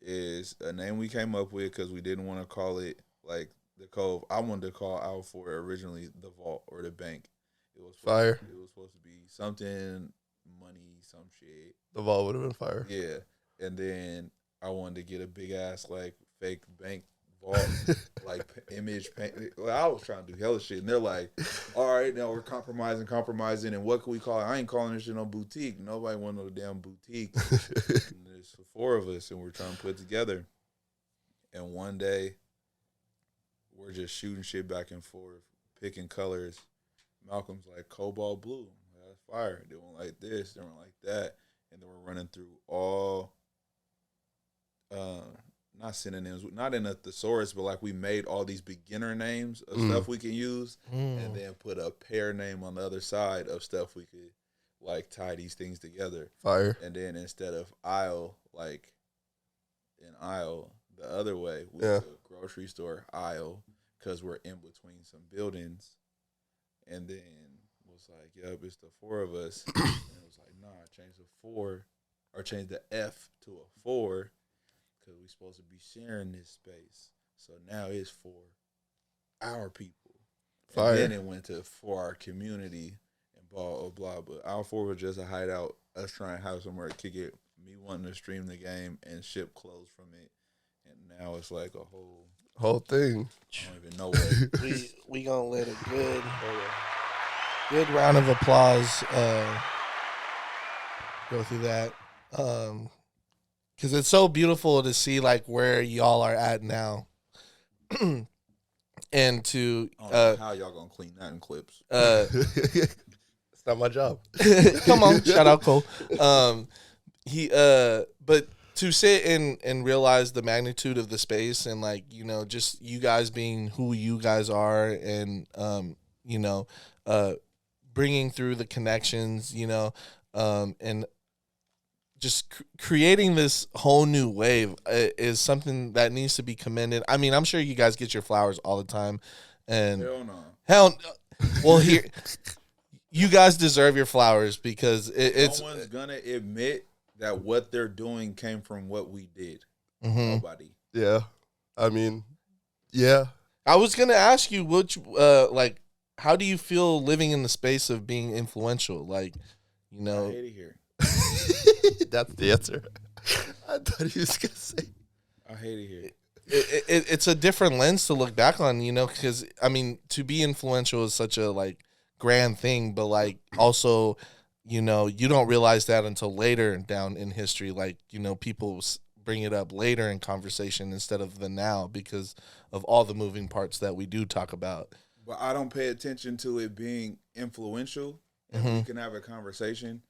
is a name we came up with because we didn't want to call it like the Cove. I wanted to call Aisle4our originally the Vault or the Bank. It was fire. It was supposed to be something, money, some shit. The Vault would have been fire. Yeah. And then I wanted to get a big ass like fake bank vault, like image paint. Well, I was trying to do hella shit, and they're like, "All right, now we're compromising, and what can we call it? I ain't calling this shit no boutique. Nobody want no damn boutique." And there's 4 of us, and we're trying to put together. And one day, we're just shooting shit back and forth, picking colors. Malcolm's like cobalt blue, that's fire. They went like this, they went like that, and then we're running through all. Not synonyms, not in a thesaurus, but like we made all these beginner names of stuff we can use, and then put a pair name on the other side of stuff we could like tie these things together. Fire. And then instead of aisle, like an aisle, the other way, we put grocery store aisle because we're in between some buildings. And then was like, yep, it's the 4 of us. And it was like, nah, change the 4 or change the F to a 4. Because we're supposed to be sharing this space. So now it's for our people. Fire. And then it went to for our community and blah, blah, blah. But Aisle4our was just a hideout, us trying to have somewhere to kick it, me wanting to stream the game and ship clothes from it. And now it's like a whole thing. I don't even know what. we gonna let a good round of applause go through that. Because it's so beautiful to see like where y'all are at now, and to I don't know how y'all gonna clean that in clips. It's not my job. Come on, shout out Cole. But to sit and realize the magnitude of the space and like just you guys being who you guys are and bringing through the connections, and just creating this whole new wave is something that needs to be commended. I mean, I'm sure you guys get your flowers all the time, and well, here you guys deserve your flowers because it's no one's gonna admit that what they're doing came from what we did. Nobody. Yeah, I mean, yeah. I was gonna ask you which like, how do you feel living in the space of being influential? Like, I hate it here. That's the answer. I thought he was gonna say. I hate it here. It's a different lens to look back on, because I mean, to be influential is such a like grand thing, but like also, you don't realize that until later down in history. Like, people bring it up later in conversation instead of the now because of all the moving parts that we do talk about. But I don't pay attention to it being influential, and we can have a conversation.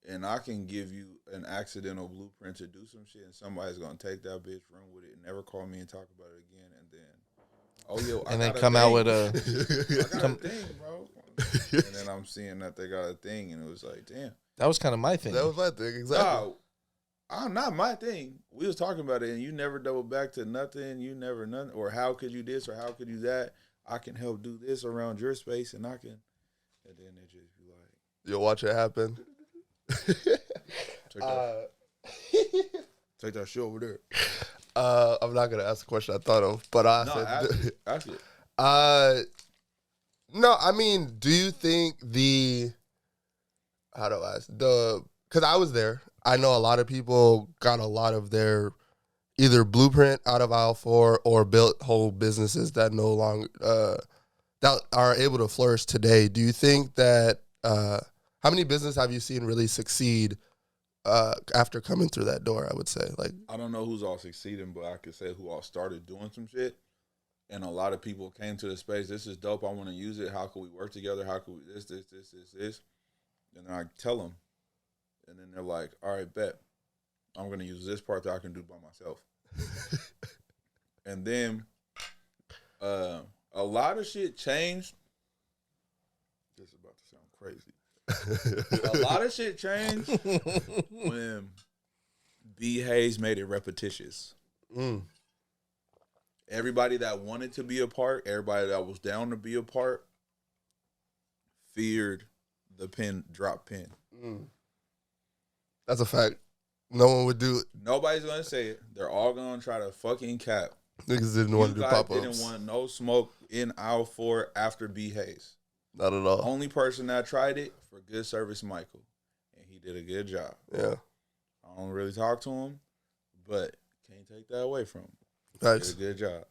And I can give you an accidental blueprint to do some shit, and somebody's gonna take that bitch, run with it, and never call me and talk about it again. And then, and then come out with a, I got a thing, bro. And then I'm seeing that they got a thing, and it was like, damn, that was kind of my thing. That was my thing, exactly. Not my thing. We was talking about it, and you never double back to nothing. You never nothing, or how could you this, or how could you that? I can help do this around your space, and I can. And then it just be like, you'll watch it happen. Take that shit over there. I'm not gonna ask a question I thought of, but ask it. No, I mean, do you think how do I ask? Because I was there. I know a lot of people got a lot of their either blueprint out of Aisle4our or built whole businesses that no longer, that are able to flourish today. Do you think that, how many businesses have you seen really succeed after coming through that door, I would say? Like, I don't know who's all succeeding, but I could say who all started doing some shit. And a lot of people came to the space. This is dope. I want to use it. How can we work together? How can we this? And then I tell them. And then they're like, all right, bet. I'm going to use this part that I can do by myself. And then a lot of shit changed. This is about to sound crazy. A lot of shit changed when B. Hayes made it repetitious. Everybody that wanted to be a part, everybody that was down to be a part, feared the drop pin. That's a fact. No one would do it. Nobody's going to say it. They're all going to try to fucking cap. Niggas didn't want to do pop-ups. Didn't want no smoke in Aisle4our after B. Hayes. Not at all. Only person that tried it for good service, Michael. And he did a good job. Yeah. I don't really talk to him, but can't take that away from him. Thanks. Did a good job.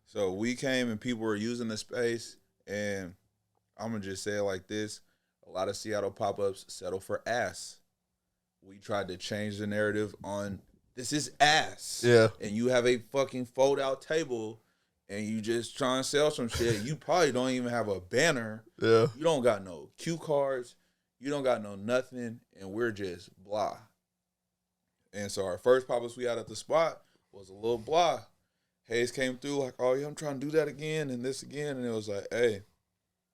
So we came and people were using the space, and I'm going to just say it like this. A lot of Seattle pop-ups settle for ass. We tried to change the narrative on this is ass. Yeah. And you have a fucking fold-out table, and you just trying to sell some shit. You probably don't even have a banner. Yeah. You don't got no cue cards. You don't got no nothing, and we're just blah. And so our first pop-ups we had at the spot was a little blah. Hayes came through like, oh, yeah, I'm trying to do that again and this again. And it was like, hey,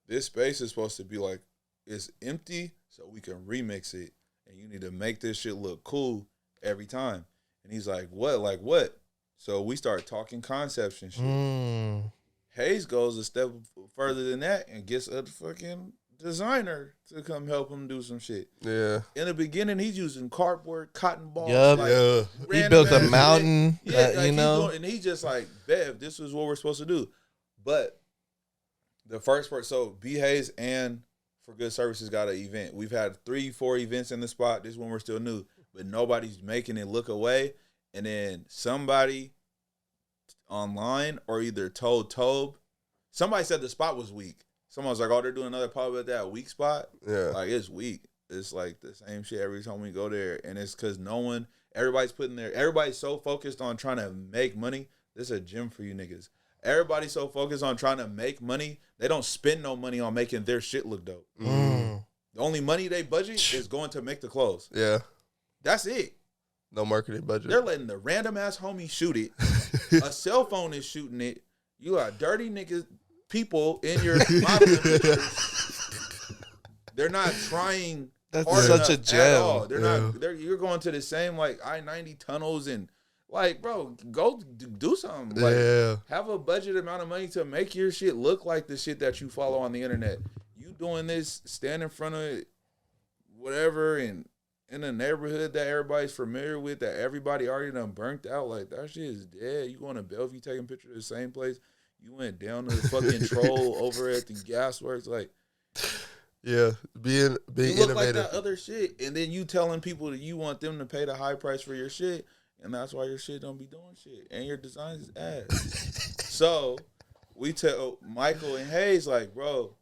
this space is supposed to be like, it's empty so we can remix it. And you need to make this shit look cool every time. And he's like, what? Like what? So we start talking concepts and shit. Hayes goes a step further than that and gets a fucking designer to come help him do some shit. Yeah. In the beginning, he's using cardboard, cotton balls. Yep. Like, he built a mountain. Yeah, You know. and he's just like, Bev, this is what we're supposed to do. But the first part, so B. Hayes and For Good Services got an event. We've had 3-4 events in the spot. This one we're still new, but nobody's making it look away. And then somebody online or either told Tobe, somebody said the spot was weak. Someone was like, oh, they're doing another pop at that weak spot. Yeah. Like, it's weak. It's like the same shit every time we go there. And it's because everybody's so focused on trying to make money. This is a gym for you niggas. Everybody's so focused on trying to make money, they don't spend no money on making their shit look dope. The only money they budget is going to make the clothes. Yeah. That's it. No marketing budget. They're letting the random ass homie shoot it. A cell phone is shooting it. You got dirty niggas, people in your modeling pictures. They're not trying. That's hard such a enough at all. gem. They're not. You're going to the same like I-90 tunnels and like, bro, go do something. Like, have a budget amount of money to make your shit look like the shit that you follow on the internet. You doing this, stand in front of whatever and in a neighborhood that everybody's familiar with, that everybody already done burnt out. Like, that shit is dead. You going to Bellevue taking pictures of the same place. You went down to the fucking troll over at the gasworks. Like, yeah, being you look innovative. like that other shit, and then you telling people that you want them to pay the high price for your shit, and that's why your shit don't be doing shit, and your design is ass. So we tell Michael and Hayes, like, bro,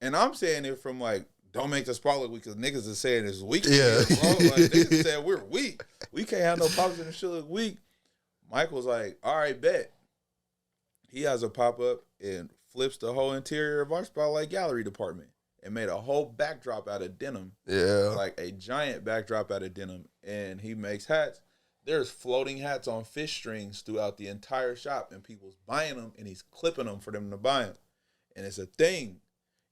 and I'm saying it from like, don't make the spot look weak, because niggas are saying it's weak. Yeah. Bro. Like, niggas saying we're weak. We can't have no pops in the shit look weak. Michael's like, all right, bet. He has a pop-up and flips the whole interior of our Spotlight Gallery department and made a whole backdrop out of denim. Yeah. Like a giant backdrop out of denim. And he makes hats. There's floating hats on fish strings throughout the entire shop, and people's buying them, and he's clipping them for them to buy them. And it's a thing.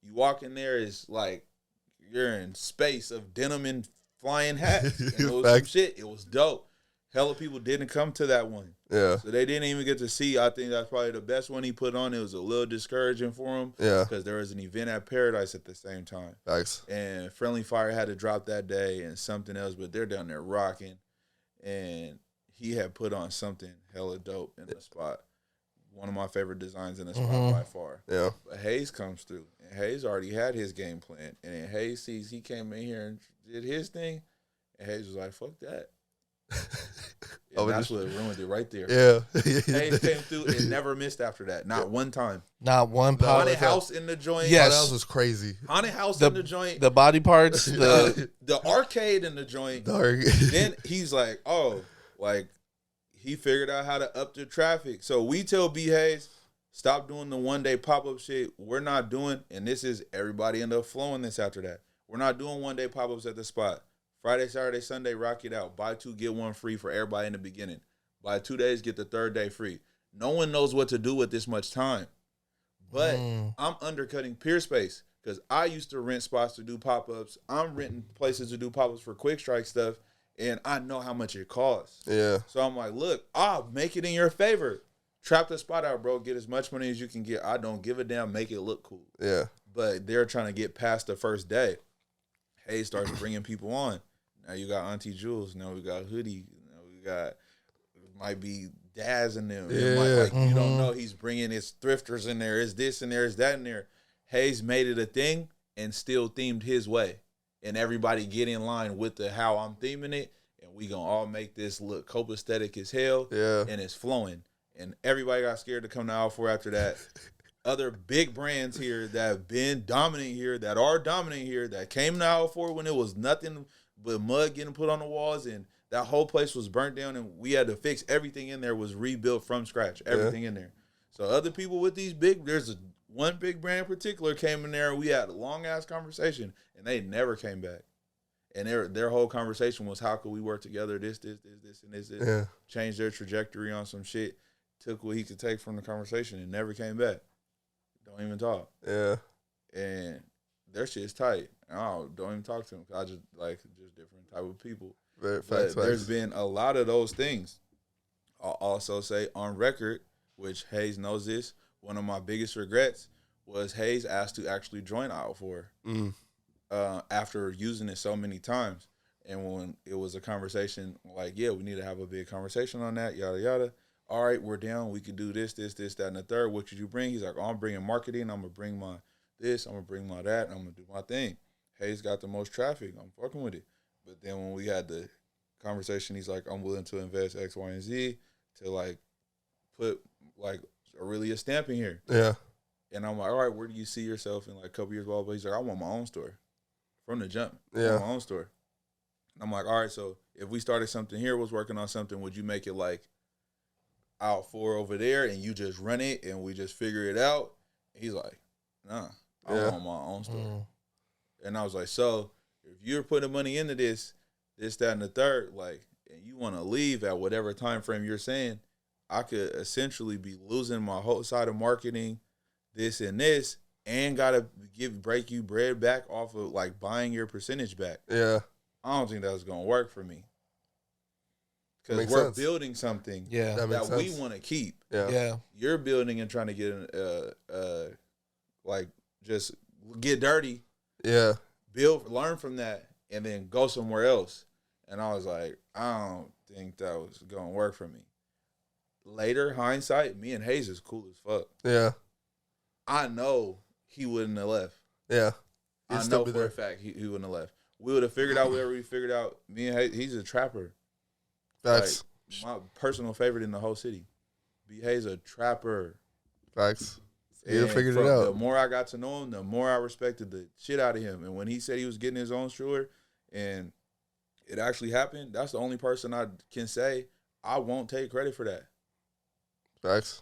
You walk in there, it's like you're in space of denim and flying hats. And it was some shit. It was dope. Hella people didn't come to that one. Yeah. So they didn't even get to see. I think that's probably the best one he put on. It was a little discouraging for him. Yeah. Because there was an event at Paradise at the same time. Thanks. And Friendly Fire had to drop that day and something else, but they're down there rocking. And he had put on something hella dope in the spot. one of my favorite designs in the spot by far. Yeah. But Hayes comes through, and Hayes already had his game plan. And then Hayes sees he came in here and did his thing, and Hayes was like, fuck that. And that's what ruined it right there. Yeah. Hayes came through and never missed after that. Not one time. Not one Haunted house in the joint. Yes. Haunted house was crazy. Haunted house in the joint. The body parts. The arcade in the joint. Then he's like, oh, like, he figured out how to up the traffic. So we tell B. Hayes, stop doing the one-day pop-up shit. We're not doing, and this is everybody end up flowing this after that. We're not doing one-day pop-ups at the spot. Friday, Saturday, Sunday, rock it out. Buy 2, get 1 free for everybody in the beginning. Buy 2 days, get the 3rd day free. No one knows what to do with this much time. But I'm undercutting peer space because I used to rent spots to do pop-ups. I'm renting places to do pop-ups for quick strike stuff. And I know how much it costs. Yeah. So I'm like, look, I'll make it in your favor. Trap the spot out, bro. Get as much money as you can get. I don't give a damn. Make it look cool. Yeah. But they're trying to get past the first day. Hayes starts bringing people on. Now you got Auntie Jules. Now we got Hoodie. Now we got, might be Daz in them. Yeah. You don't know. He's bringing his thrifters in there. Is this in there? Is that in there? Hayes made it a thing and still themed his way. And everybody get in line with the how I'm theming it, and we gonna all make this look copacetic as hell. Yeah. And it's flowing. And everybody got scared to come to Aisle4our after that. Other big brands here that have been dominant here, that are dominant here, that came to Aisle4our when it was nothing but mud getting put on the walls, and that whole place was burnt down, and we had to fix everything in there. Was rebuilt from scratch, everything in there. So other people with these one big brand in particular came in there, and we had a long ass conversation, and they never came back. And their whole conversation was, how could we work together? This, and this. Yeah. Change their trajectory on some shit. Took what he could take from the conversation and never came back. Don't even talk. Yeah. And their shit's tight. Don't even talk to them. I just different type of people. Facts. There's been a lot of those things. I'll also say on record, which Hayes knows this, one of my biggest regrets was Hayes asked to actually join Aisle4our after using it so many times. And when it was a conversation, like, yeah, we need to have a big conversation on that, yada, yada. All right, we're down. We could do this, that, and the third. What could you bring? He's like, oh, I'm bringing marketing. I'm going to bring my this. I'm going to bring my that. I'm going to do my thing. Hayes got the most traffic. I'm fucking with it. But then when we had the conversation, he's like, I'm willing to invest X, Y, and Z to, like, put, like, really a stamp in here. Yeah. And I'm like, all right, where do you see yourself in, like, a couple years? Blah, blah. He's like, I want my own store. From the jump. I want my own store. And I'm like, all right, so if we started something here, was working on something, would you make it, like, Aisle4our over there, and you just run it, and we just figure it out? He's like, nah, I want my own store. And I was like, so if you're putting money into this, that, and the third, like, and you want to leave at whatever time frame you're saying, I could essentially be losing my whole side of marketing, this and this, and gotta break you bread back off of, like, buying your percentage back. Yeah, I don't think that's gonna work for me. Because Makes we're sense. building something that we want to keep. Yeah. You're building and trying to get like, just get dirty. Yeah. Build, learn from that, and then go somewhere else. And I was like, I don't think that was gonna work for me. Later, hindsight, me and Hayes is cool as fuck. Yeah. I know he wouldn't have left. Yeah. I know for a fact he wouldn't have left. We would have figured out whatever we figured out. Me and Hayes, he's a trapper. Facts. Like, my personal favorite in the whole city. B. Hayes a trapper. Facts. You figured it The out. more I got to know him, the more I respected the shit out of him. And when he said he was getting his own stroller and it actually happened, that's the only person I can say I won't take credit for that. Facts.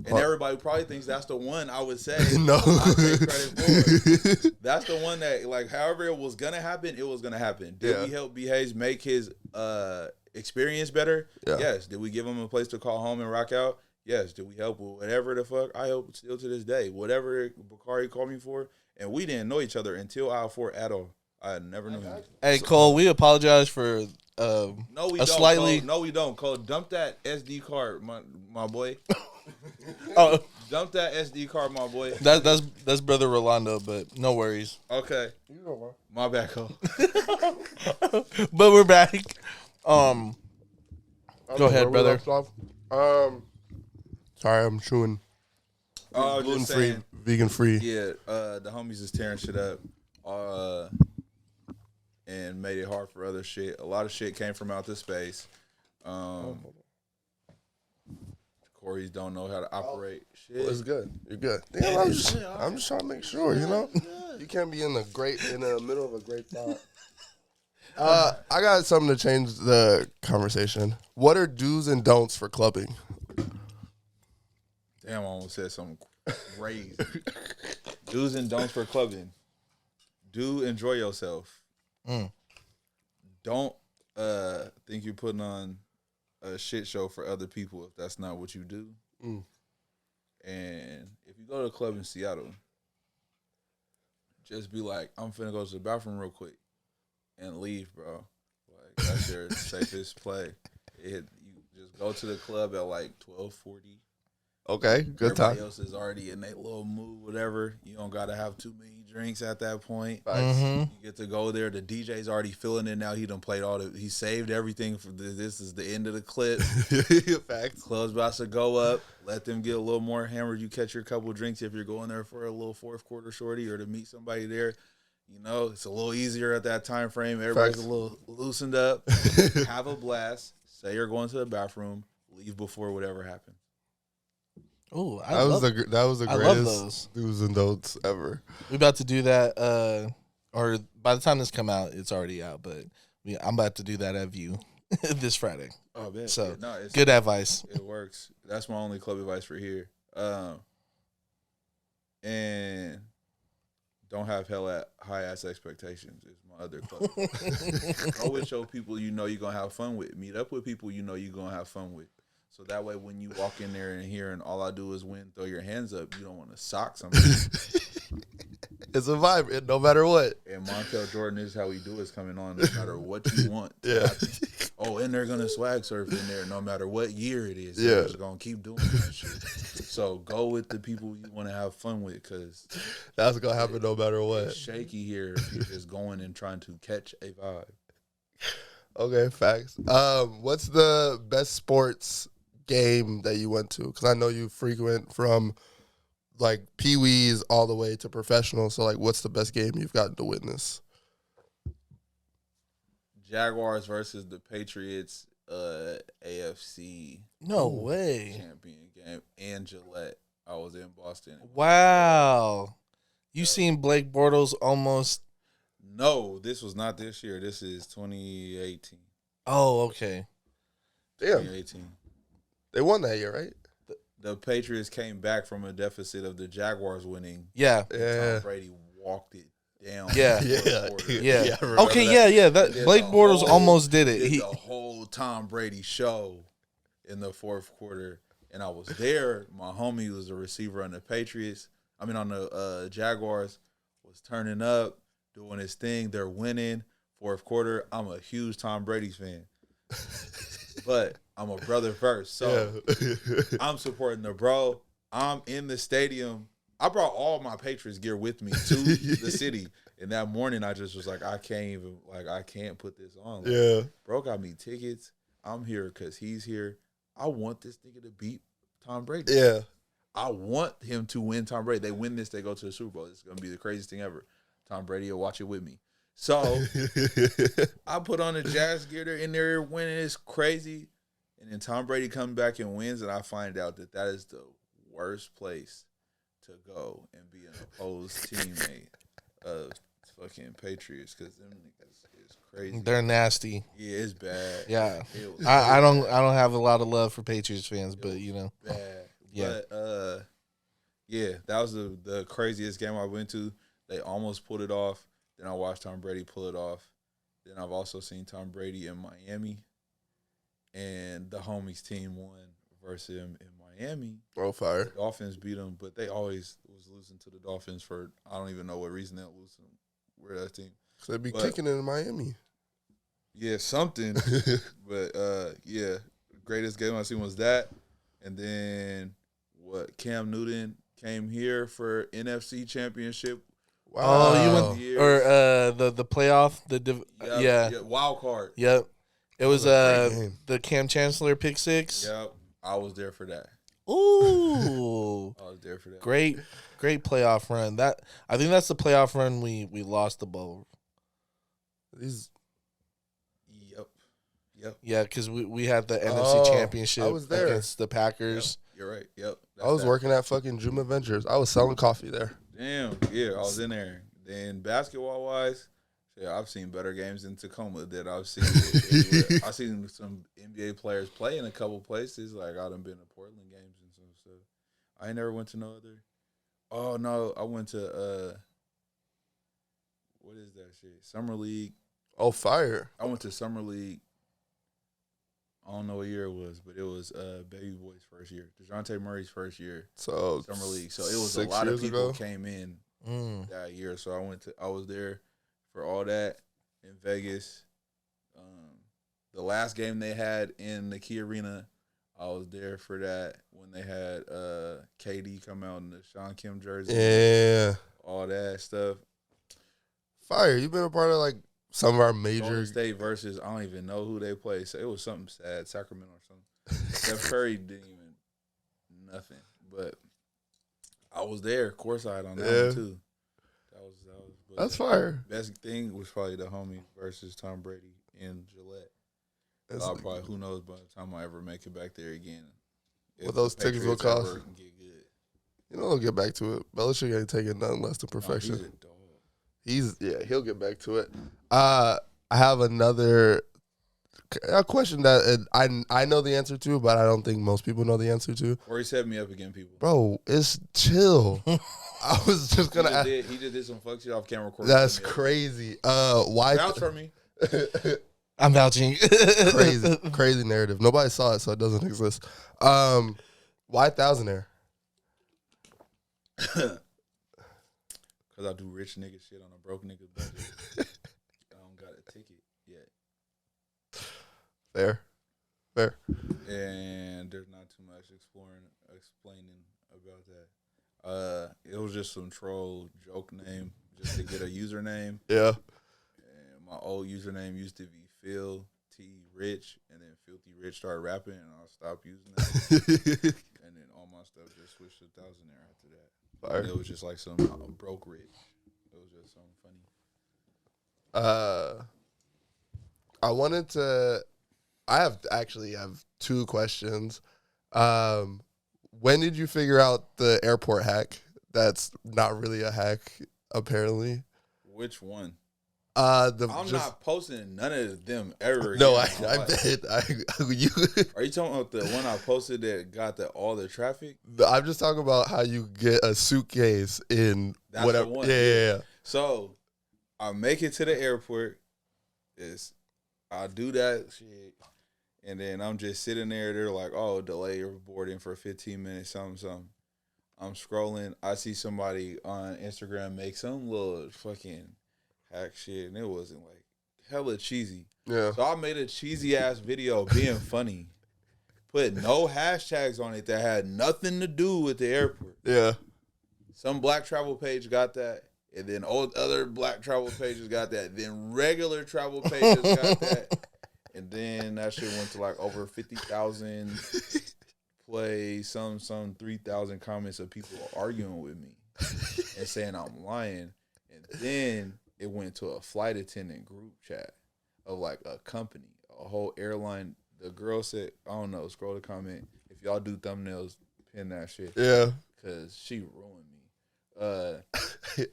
And everybody probably thinks that's the one I would say No. I take credit for. That's the one that, like, however it was going to happen, it was going to happen. Did we help B. Hayes make his experience better? Yeah. Yes. Did we give him a place to call home and rock out? Yes. Did we help with whatever the fuck? I help still to this day. Whatever Bakari called me for. And we didn't know each other until Aisle4our at all. I never knew him. Hey, Cole, we apologize for No, we a don't. slightly. Cole. No, we don't. Cole, dump that SD card, my boy. Oh, Dump that SD card, my boy. that's brother Rolando, but no worries. Okay. My bad, Cole. But we're back. Go ahead, brother. Sorry, I'm chewing. Oh, Gluten just free, saying. vegan free. Yeah, the homies is tearing shit up, and made it hard for other shit. A lot of shit came from outer space. Corey's don't know how to operate shit. Well, it's good. You're good. Damn, I'm just trying to make sure, you know? You can't be in the middle of a great thought. I got something to change the conversation. What are do's and don'ts for clubbing? Damn, I almost said something crazy. Do's and don'ts for clubbing. Do enjoy yourself. Don't think you're putting on a shit show for other people if that's not what you do. And if you go to a club in Seattle, just be like, I'm finna go to the bathroom real quick and leave, bro. Like, that's your safest play. You just go to the club at like 12:40. Okay, good time. Everybody else is already in their little mood, whatever. You don't got to have too many drinks at that point. You get to go there. The DJ's already feeling it now. He done played he saved everything for this is the end of the clip. Facts. Club's about to go up. Let them get a little more hammered. You catch your couple drinks if you're going there for a little fourth quarter shorty or to meet somebody there. You know, it's a little easier at that time frame. Everybody's a little loosened up. Have a blast. Say you're going to the bathroom. Leave before whatever happens. Oh, that was the I love greatest those. do's and don'ts ever. We about to do that, or by the time this come out, it's already out. But I'm about to do that at View this Friday. Oh man! So it's good advice. It works. That's my only club advice for here. And don't have high ass expectations. Is my other club. Go with your people you know you're gonna have fun with. Meet up with people you know you're gonna have fun with. So that way, when you walk in there and hear, and all I do is win, throw your hands up, you don't want to sock something. It's a vibe, no matter what. And Montel Jordan is how we do is coming on no matter what you want. Yeah. Oh, and they're gonna swag surf in there no matter what year it is. Yeah. They're just gonna keep doing that shit. So go with the people you want to have fun with, because that's gonna happen no matter what. It's shaky here if you're just going and trying to catch a vibe. Okay, facts. What's the best sports game that you went to? Because I know you frequent from like pee-wees all the way to professional. So like, what's the best game you've gotten to witness? Jaguars versus the Patriots, AFC. No way. Champion game, and Gillette. I was in Boston. Wow. You seen Blake Bortles almost? No, this was not this year. This is 2018. Oh, okay. Damn. 2018. They won that year, right? The Patriots came back from a deficit of the Jaguars winning. Yeah. Yeah. Tom Brady walked it down. Yeah. Yeah. Okay, yeah. That Blake Bortles almost did it. Did the whole Tom Brady show in the fourth quarter, and I was there. My homie was a receiver on the Patriots. I mean, on the Jaguars, was turning up, doing his thing. They're winning. Fourth quarter, I'm a huge Tom Brady fan. But I'm a brother first. So I'm supporting the bro. I'm in the stadium. I brought all my Patriots gear with me to the city. And that morning, I just was like, I can't put this on. Like, Yeah. Bro got me tickets. I'm here because he's here. I want this nigga to beat Tom Brady. Yeah. I want him to win Tom Brady. They win this, they go to the Super Bowl. It's going to be the craziest thing ever. Tom Brady will watch it with me. So I put on the Jazz gear. They're in there winning. It's crazy. And then Tom Brady comes back and wins, and I find out that is the worst place to go and be an opposed teammate of fucking Patriots, because them niggas is crazy. They're nasty. Yeah, it's bad. Yeah. I don't have a lot of love for Patriots fans, but you know. Bad. Yeah. But yeah, that was the craziest game I went to. They almost pulled it off. Then I watched Tom Brady pull it off. Then I've also seen Tom Brady in Miami, and the homies team won versus him in Miami. Oh, fire. The Dolphins beat them, but they always was losing to the Dolphins for I don't even know what reason they're losing. We're that team. So they'd be kicking it in Miami. Yeah, something. But yeah, greatest game I seen was that, and then Cam Newton came here for NFC Championship. Wow. Oh, you went or the playoff, Yeah, wild card. Yep. It was That was a great game. the Cam Chancellor pick six. Yep, I was there for that. Ooh. I was there for that. Great playoff run. I think that's the playoff run we lost the bowl. Yep. Yeah, because we had the NFC Championship I was there. against the Packers. Yep. You're right. Yep. I was working at fucking Juma Ventures. I was selling coffee there. Damn. Yeah, I was in there. Then basketball wise, yeah, I've seen better games in Tacoma than I've seen anywhere. I've seen some NBA players play in a couple places. Like I done been to Portland games and some stuff. I ain't never went to no other. Oh no, I went to what is that shit? Summer League. Oh, fire. I went to Summer League. I don't know what year it was, but it was Baby Boy's first year. DeJounte Murray's first year. So Summer League. So it was a lot of people came in that year. So I was there for all that in Vegas. The last game they had in the Key Arena, I was there for that when they had KD come out in the Sean Kim jersey. Yeah. All that stuff. Fire. You've been a part of like some of our major Golden State versus I don't even know who they played. So it was something sad, Sacramento or something. Steph Curry didn't even nothing. But I was there, courtside on that one too. That's fire. Best thing was probably the homie versus Tom Brady in Gillette. I'll probably, who knows, by the time I ever make it back there again. What those tickets will cost. Get good. You know, we'll get back to it. Belichick ain't taking nothing less than perfection. No, he's a dog. He'll get back to it. I have another question that I know the answer to, but I don't think most people know the answer to. Or he set me up again, people. Bro, it's chill. I was just gonna ask. He just did some fuck shit off camera recording. That's crazy. Why? Vouch for me. I'm vouching. Crazy narrative. Nobody saw it, so it doesn't exist. Why thousandaire? Because I do rich nigga shit on a broke nigga budget. I don't got a ticket yet. Fair. And there's not too much explaining about that. It was just some troll joke name just to get a username. Yeah. And my old username used to be Phil T Rich, and then Filthy Rich started rapping, and I stopped using that. And then all my stuff just switched to thousandaire after that. Fire. It was just like some broke rich. It was just something funny. I have two questions. When did you figure out the airport hack? That's not really a hack, apparolly. Which one? I'm not posting none of them ever. No, again I bet. You. Are you talking about the one I posted that got all the traffic? I'm just talking about how you get a suitcase in That's whatever. The one. Yeah. So I make it to the airport. I do that shit, and then I'm just sitting there. They're like, "Oh, delay your boarding for 15 minutes." Something. I'm scrolling. I see somebody on Instagram make some little fucking hack shit, and it wasn't like hella cheesy. Yeah. So I made a cheesy ass video being funny, put no hashtags on it that had nothing to do with the airport. Yeah. Some black travel page got that, and then other black travel pages got that. Then regular travel pages got that, and then that shit went to like over 50,000 plays, some 3,000 comments of people arguing with me and saying I'm lying, and then it went to a flight attendant group chat of like a company, a whole airline. The girl said, I don't know, scroll the comment. If y'all do thumbnails, pin that shit. Yeah. Because she ruined me.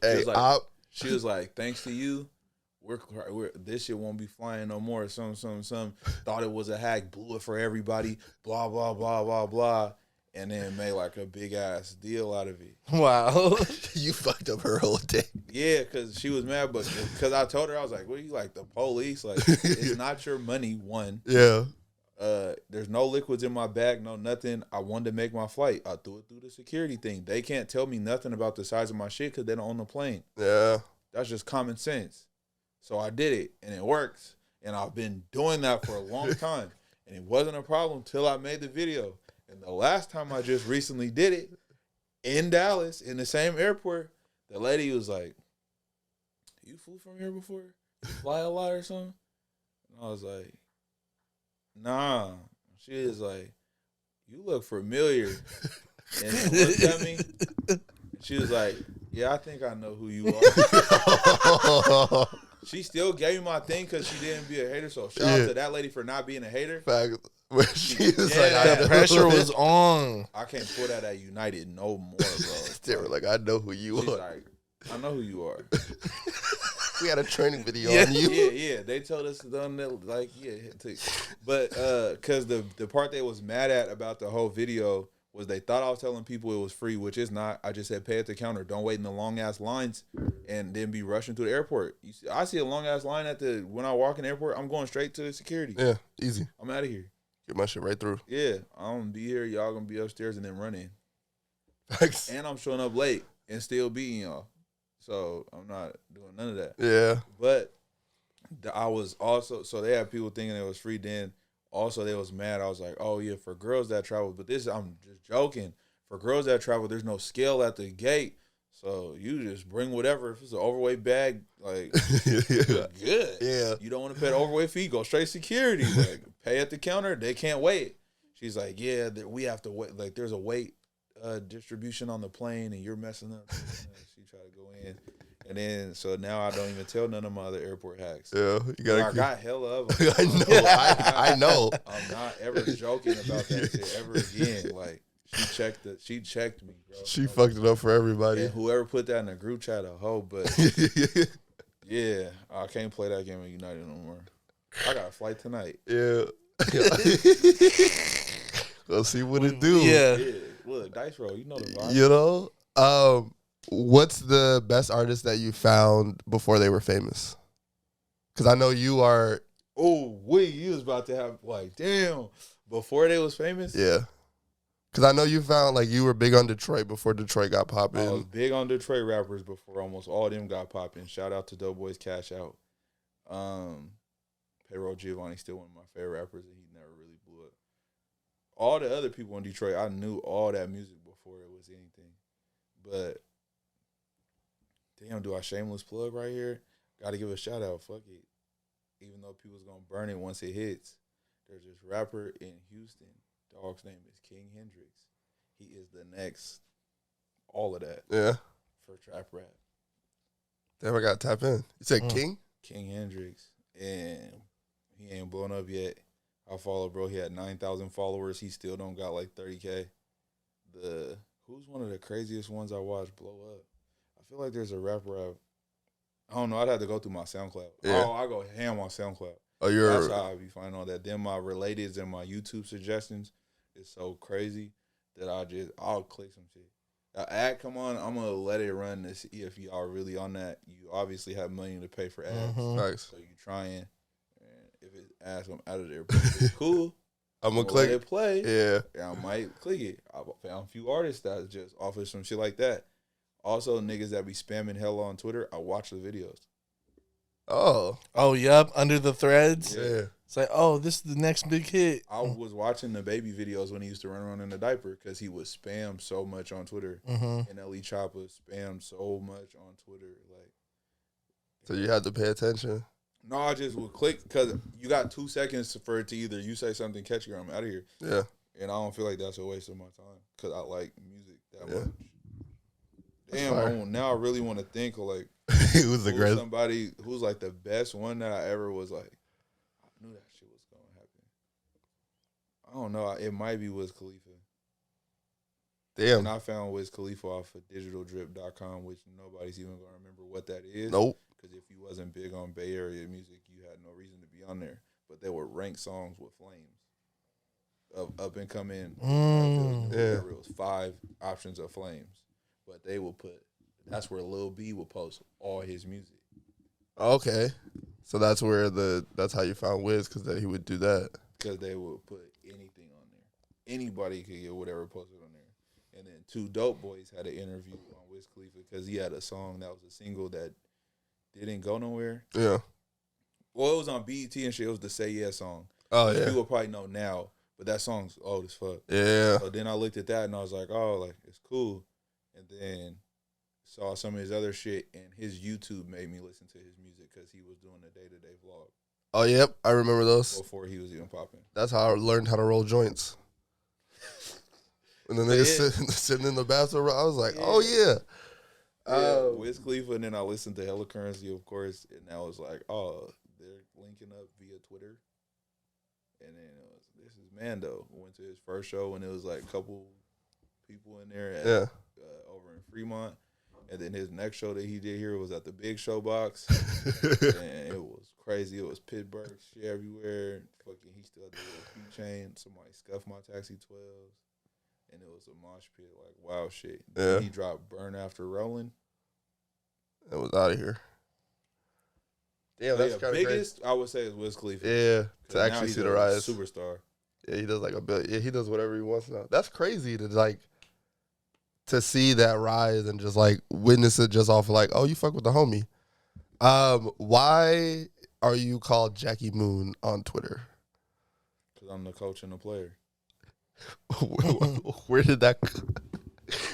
Hey, she was like, thanks to you, we're this shit won't be flying no more. Some. Thought it was a hack, blew it for everybody, blah, blah, blah, blah, blah. And then made like a big ass deal out of it. Wow. You fucked up her whole day. Yeah, because she was mad, but because I told her, I was like, what are you like, the police? Like, it's not your money, one. Yeah. There's no liquids in my bag, no nothing. I wanted to make my flight. I threw it through the security thing. They can't tell me nothing about the size of my shit because they don't own the plane. Yeah. That's just common sense. So I did it, and it works. And I've been doing that for a long time. And it wasn't a problem till I made the video. And the last time I just recently did it, in Dallas, in the same airport, the lady was like, you flew from here before? You fly a lot or something? And I was like, nah. She is like, you look familiar. And then looked at me. And she was like, yeah, I think I know who you are. She still gave me my thing because she didn't be a hater. So shout out to that lady for not being a hater. Fact. She was The pressure was on. I can't pull that at United no more, bro. They were like, I know who you She's are. like, I know who you are. We had a training video Yeah. on you. Yeah. They told us like, but because the part they was mad at about the whole video was they thought I was telling people it was free, which is not. I just said pay at the counter. Don't wait in the long ass lines and then be rushing to the airport. I see a long ass line when I walk in the airport. I'm going straight to security. Yeah, easy. I'm out of here. Get my shit right through. Yeah, I'm gonna be here. Y'all gonna be upstairs and then run in. Thanks. And I'm showing up late and still beating y'all. So I'm not doing none of that. Yeah. But I was also, so they had people thinking it was free. Then also they was mad. I was like, oh yeah, for girls that travel. But I'm just joking. For girls that travel, there's no scale at the gate. So you just bring whatever. If it's an overweight bag, like, good. Yeah. You don't want to pay the overweight fee, go straight security. Like, pay at the counter. They can't wait. She's like, yeah, we have to wait. Like, there's a weight distribution on the plane, and you're messing up. She tried to go in. And then, so now I don't even tell none of my other airport hacks. Yeah. You gotta I got hella of them. I know. I know. I'm not ever joking about that shit ever again. Like, she checked me, bro. She fucked it up for everybody. And whoever put that in the group chat a hoe, but yeah, I can't play that game at United no more. I got a flight tonight. Yeah. Let's see what it do. Yeah. Look, dice roll, you know the vibe. You know? What's the best artist that you found before they were famous? Because I know you are. Oh, you was about to have, like, damn, before they was famous? Yeah. Because I know you found, like, you were big on Detroit before Detroit got popping. I was big on Detroit rappers before almost all of them got popping. Shout out to Doughboys Cash Out. Payroll Giovanni, still one of my favorite rappers, and he never really blew up. All the other people in Detroit, I knew all that music before it was anything. But, damn, do I shameless plug right here? Got to give a shout out. Fuck it. Even though people's going to burn it once it hits. There's this rapper in Houston. Dog's name is King Hendrix. He is the next, all of that. Yeah. For trap rap. Damn, I got to tap in. You said King? King Hendrix. And he ain't blown up yet. I follow, bro. He had 9,000 followers. He still don't got like 30K. Who's one of the craziest ones I watched blow up? I feel like there's a rapper I don't know. I'd have to go through my SoundCloud. Yeah. Oh, I go ham on SoundCloud. Oh, That's how I be finding all that. Then my relateds and my YouTube suggestions is so crazy that I'll click some shit. Ad come on, I'm gonna let it run to see if y'all really on that. You obviously have money to pay for ads, Nice. so you trying. And if it's ads, I'm out of there. But if it's cool. I'm gonna let click it play. Yeah. And I might click it. I found a few artists that just offer some shit like that. Also, niggas that be spamming hella on Twitter, I watch the videos. Oh, yep. Under the threads. yeah. It's like, oh, this is the next big hit. I was watching the baby videos when he used to run around in the diaper because he would spam so much on Twitter. And Ellie Chopper spammed so much on Twitter. Like, So you had to pay attention. no, I just would click because you got 2 seconds for it to either you say something catchy or I'm out of here. Yeah. And I don't feel like that's a waste of my time because I like music that Yeah. much. Damn, now I really want to think of like It was a great. somebody who's like the best one that I ever was like, I knew that shit was going to happen. I don't know. It might be Wiz Khalifa. Damn. And I found Wiz Khalifa off of digitaldrip.com, which nobody's even going to remember what that is. Nope. Because if you wasn't big on Bay Area music, you had no reason to be on there. But they would rank songs with flames of up and coming. Yeah. There was 5 options of flames. But they will put, that's where Lil B will post all his music. Okay. So that's how you found Wiz, because that he would do that. Because they would put anything on there. Anybody could get whatever posted on there. And then 2 Dope Boys had an interview on Wiz Khalifa because he had a song that was a single that didn't go nowhere. Yeah. Well, it was on BET and shit. It was the Say Yeah song. Oh, yeah. People probably know now, but that song's old as fuck. Yeah. So then I looked at that and I was like, oh, like, it's cool. And then saw some of his other shit, and his YouTube made me listen to his music because he was doing a day-to-day vlog. Oh, yep. I remember those. Before he was even popping. That's how I learned how to roll joints. And then they just sitting in the bathroom. I was like, oh, yeah. Wiz Khalifa, and then I listened to Hella Currency, of course, and I was like, oh, they're linking up via Twitter. And then it was, this is Mando. Went to his first show, and it was like a couple people in there over in Fremont. And then his next show that he did here was at the Big Show Box. And it was crazy. It was Pittsburgh shit everywhere. Fucking, he still had the little keychain. Somebody scuffed my Taxi 12s. And it was a mosh pit, like, wow shit. Then he dropped Burn After Rolling. It was out of here. Damn, that's kind of biggest, I would say, is Wiz Khalifa. Yeah, to actually see the rise. Superstar. Yeah, he does like $1 billion. Yeah, he does whatever he wants now. That's crazy to see that rise and just like witness it just off of like, oh, you fuck with the homie. Why are you called Jackie Moon on Twitter? Because I'm the coach and the player. Where did that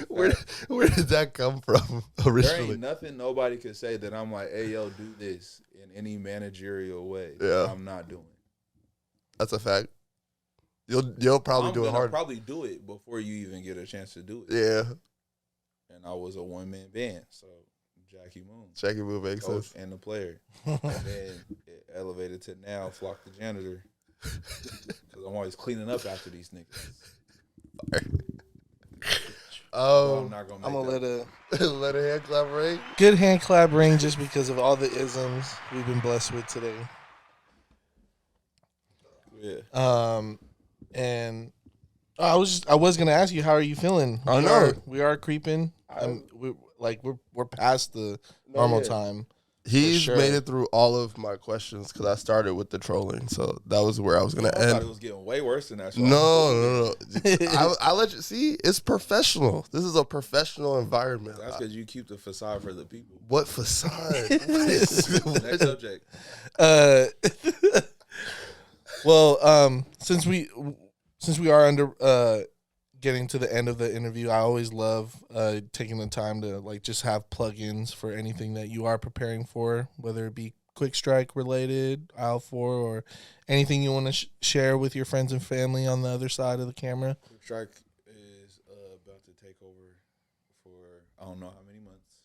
where did that come from originally? There ain't nothing nobody could say that I'm like, hey, yo, do this in any managerial way. Yeah, I'm not doing. That's a fact. You'll probably do it hard. I'll probably do it before you even get a chance to do it. Yeah. And I was a one-man band, so Jackie Moon. Jackie Moon makes sense. And the player. And then it elevated to now Flock the janitor. Because I'm always cleaning up after these niggas. I'm gonna let a hand clap ring. Good hand clap ring, just because of all the isms we've been blessed with today. Yeah. And I was gonna ask you, how are you feeling? I know we are creeping. We're past the normal time. He's made it through all of my questions because I started with the trolling, so that was where I was gonna end. I thought it was getting way worse than that. No. I let you see. It's professional. This is a professional environment. That's because you keep the facade for the people. What facade? Next subject. Well, since we are under getting to the end of the interview, I always love taking the time to like just have plugins for anything that you are preparing for, whether it be Quick Strike related, Aisle4our, or anything you want to share with your friends and family on the other side of the camera. Quick Strike is about to take over for I don't know how many months,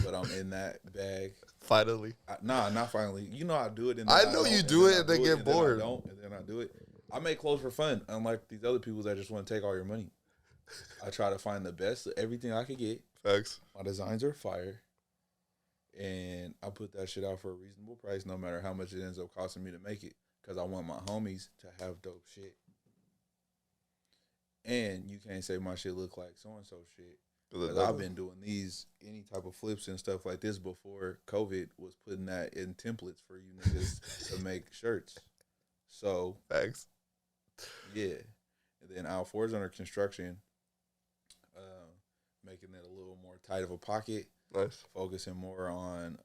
but I'm in that bag. Finally. Not finally. You know I do it. And I know you do it and then get bored. And then I do it. I make clothes for fun, unlike these other people that just want to take all your money. I try to find the best of everything I could get. Facts. My designs are fire. And I put that shit out for a reasonable price, no matter how much it ends up costing me to make it. Because I want my homies to have dope shit. And you can't say my shit look like so-and-so shit. Because I've been doing any type of flips and stuff like this before COVID was putting that in templates for you niggas to make shirts. So, thanks. Yeah. And then Aisle4our is under construction, making it a little more tight of a pocket. Nice. Focusing more on,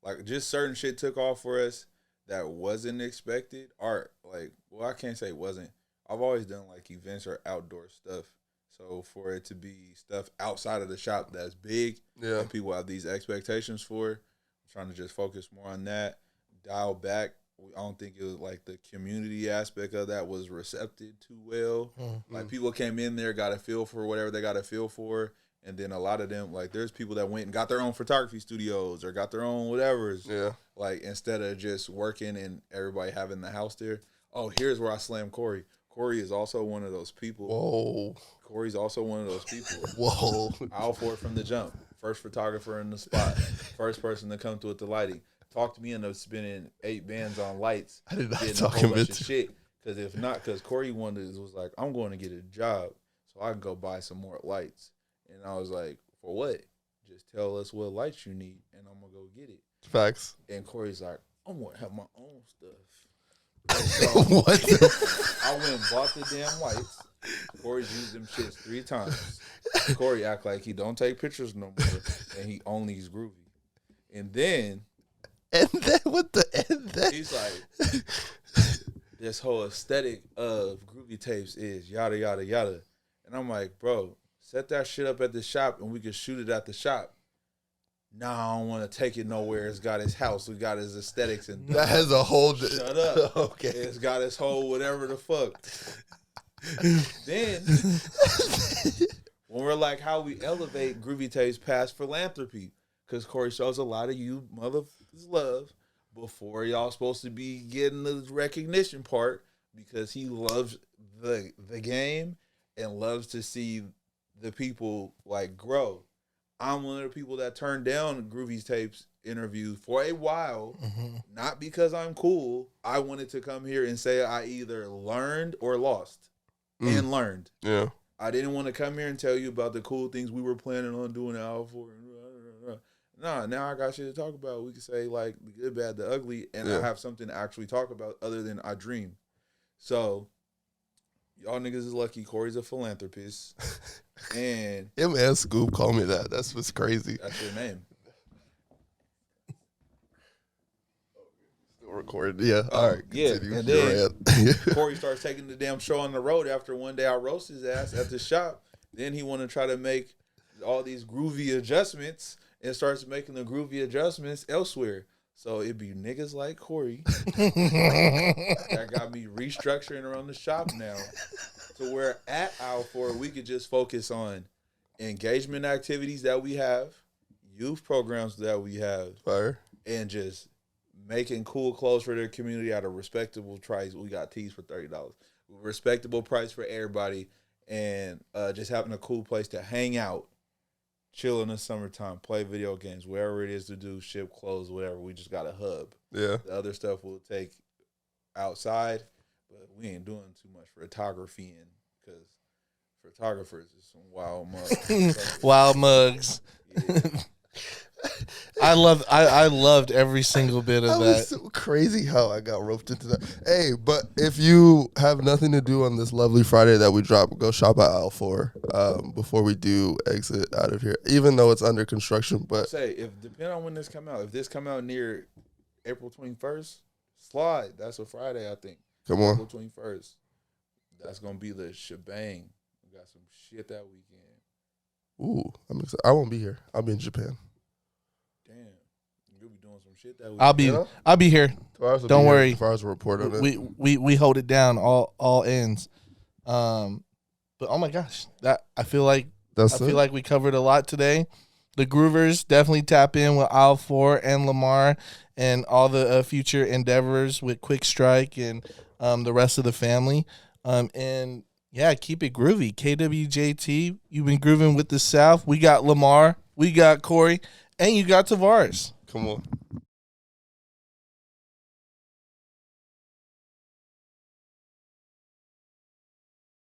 like, just certain shit took off for us that wasn't expected. Art, like, well, I can't say it wasn't. I've always done, like, events or outdoor stuff. So for it to be stuff outside of the shop that's big, and people have these expectations for, I'm trying to just focus more on that. Dial back. I don't think it was like the community aspect of that was recepted too well. Mm-hmm. Like people came in there, got a feel for whatever they got a feel for. And then a lot of them, like there's people that went and got their own photography studios or got their own whatevers. Yeah. Like instead of just working and everybody having the house there. Oh, here's where I slam Corey. Corey is also one of those people. Whoa. Corey's also one of those people. Whoa. Aisle4our from the jump. First photographer in the spot. First person to come through with the lighting. Talked me into spending 8 bands on lights. I did not talk him into shit. Because if not, because Corey was like, I'm going to get a job so I can go buy some more lights. And I was like, for what? Just tell us what lights you need, and I'm going to go get it. Facts. And Corey's like, I'm going to have my own stuff. So what? I went and bought the damn lights. Corey's used them shits 3 times. Corey act like he don't take pictures no more, and he only is Groovy. And then what the end then? He's like, this whole aesthetic of Groovy tapes is yada, yada, yada. And I'm like, bro, set that shit up at the shop and we can shoot it at the shop. Nah, I don't want to take it nowhere. It's got his house. We got his aesthetics. And that has a whole... Shut up. Okay. It's got his whole whatever the fuck. Then when we're like, how we elevate Groovy Tapes past philanthropy, because Corey shows a lot of you motherfuckers love before y'all supposed to be getting the recognition part, because he loves the game and loves to see the people like grow. I'm one of the people that turned down Groovy's Tapes interview for a while, not because I'm cool. I wanted to come here and say I either learned or lost, and learned. Yeah. I didn't want to come here and tell you about the cool things we were planning on doing at Aisle4our. Nah, now I got shit to talk about. We can say like the good, bad, the ugly, and I have something to actually talk about other than I dream. So y'all niggas is lucky. Corey's a philanthropist. And him and Scoop call me that. That's what's crazy. That's your name. Still recorded. Yeah. All right. Yeah. Continue. And then Corey starts taking the damn show on the road after one day I roast his ass at the shop. Then he want to try to make all these groovy adjustments and starts making the groovy adjustments elsewhere. So it'd be niggas like Corey that got me restructuring around the shop now. So where at Aisle4our, we could just focus on engagement activities that we have, youth programs that we have, Fire. and just making cool clothes for their community at a respectable price. We got tees for $30. Respectable price for everybody, and just having a cool place to hang out, chill in the summertime, play video games, wherever it is to do, ship clothes, whatever. We just got a hub. Yeah. The other stuff we'll take outside, but we ain't doing too much photography because photographers is some wild mugs. Wild mugs. Yeah. I loved every single bit of That that. was so crazy how I got roped into that. Hey, but if you have nothing to do on this lovely Friday that we drop, go shop at Aisle4our before we do exit out of here, even though it's under construction. But Say, depending on when this come out, if this come out near April 21st, slide. That's a Friday, I think. come on. April 21st. That's going to be the shebang. We got some shit that weekend. Ooh, I'm excited. I won't be here. I'll be in Japan. Damn. You'll be doing some shit that weekend. I'll be here. Don't worry. As far as a report on it. We hold it down all ends. But oh my gosh, I feel like we covered a lot today. The Groovers definitely tap in with Aisle4our and Lamarr and all the future endeavors with Quick Strike and the rest of the family. And yeah, keep it groovy. KWJT, you've been grooving with the South. We got Lamarr, we got Corey, and you got Tavares. Come on.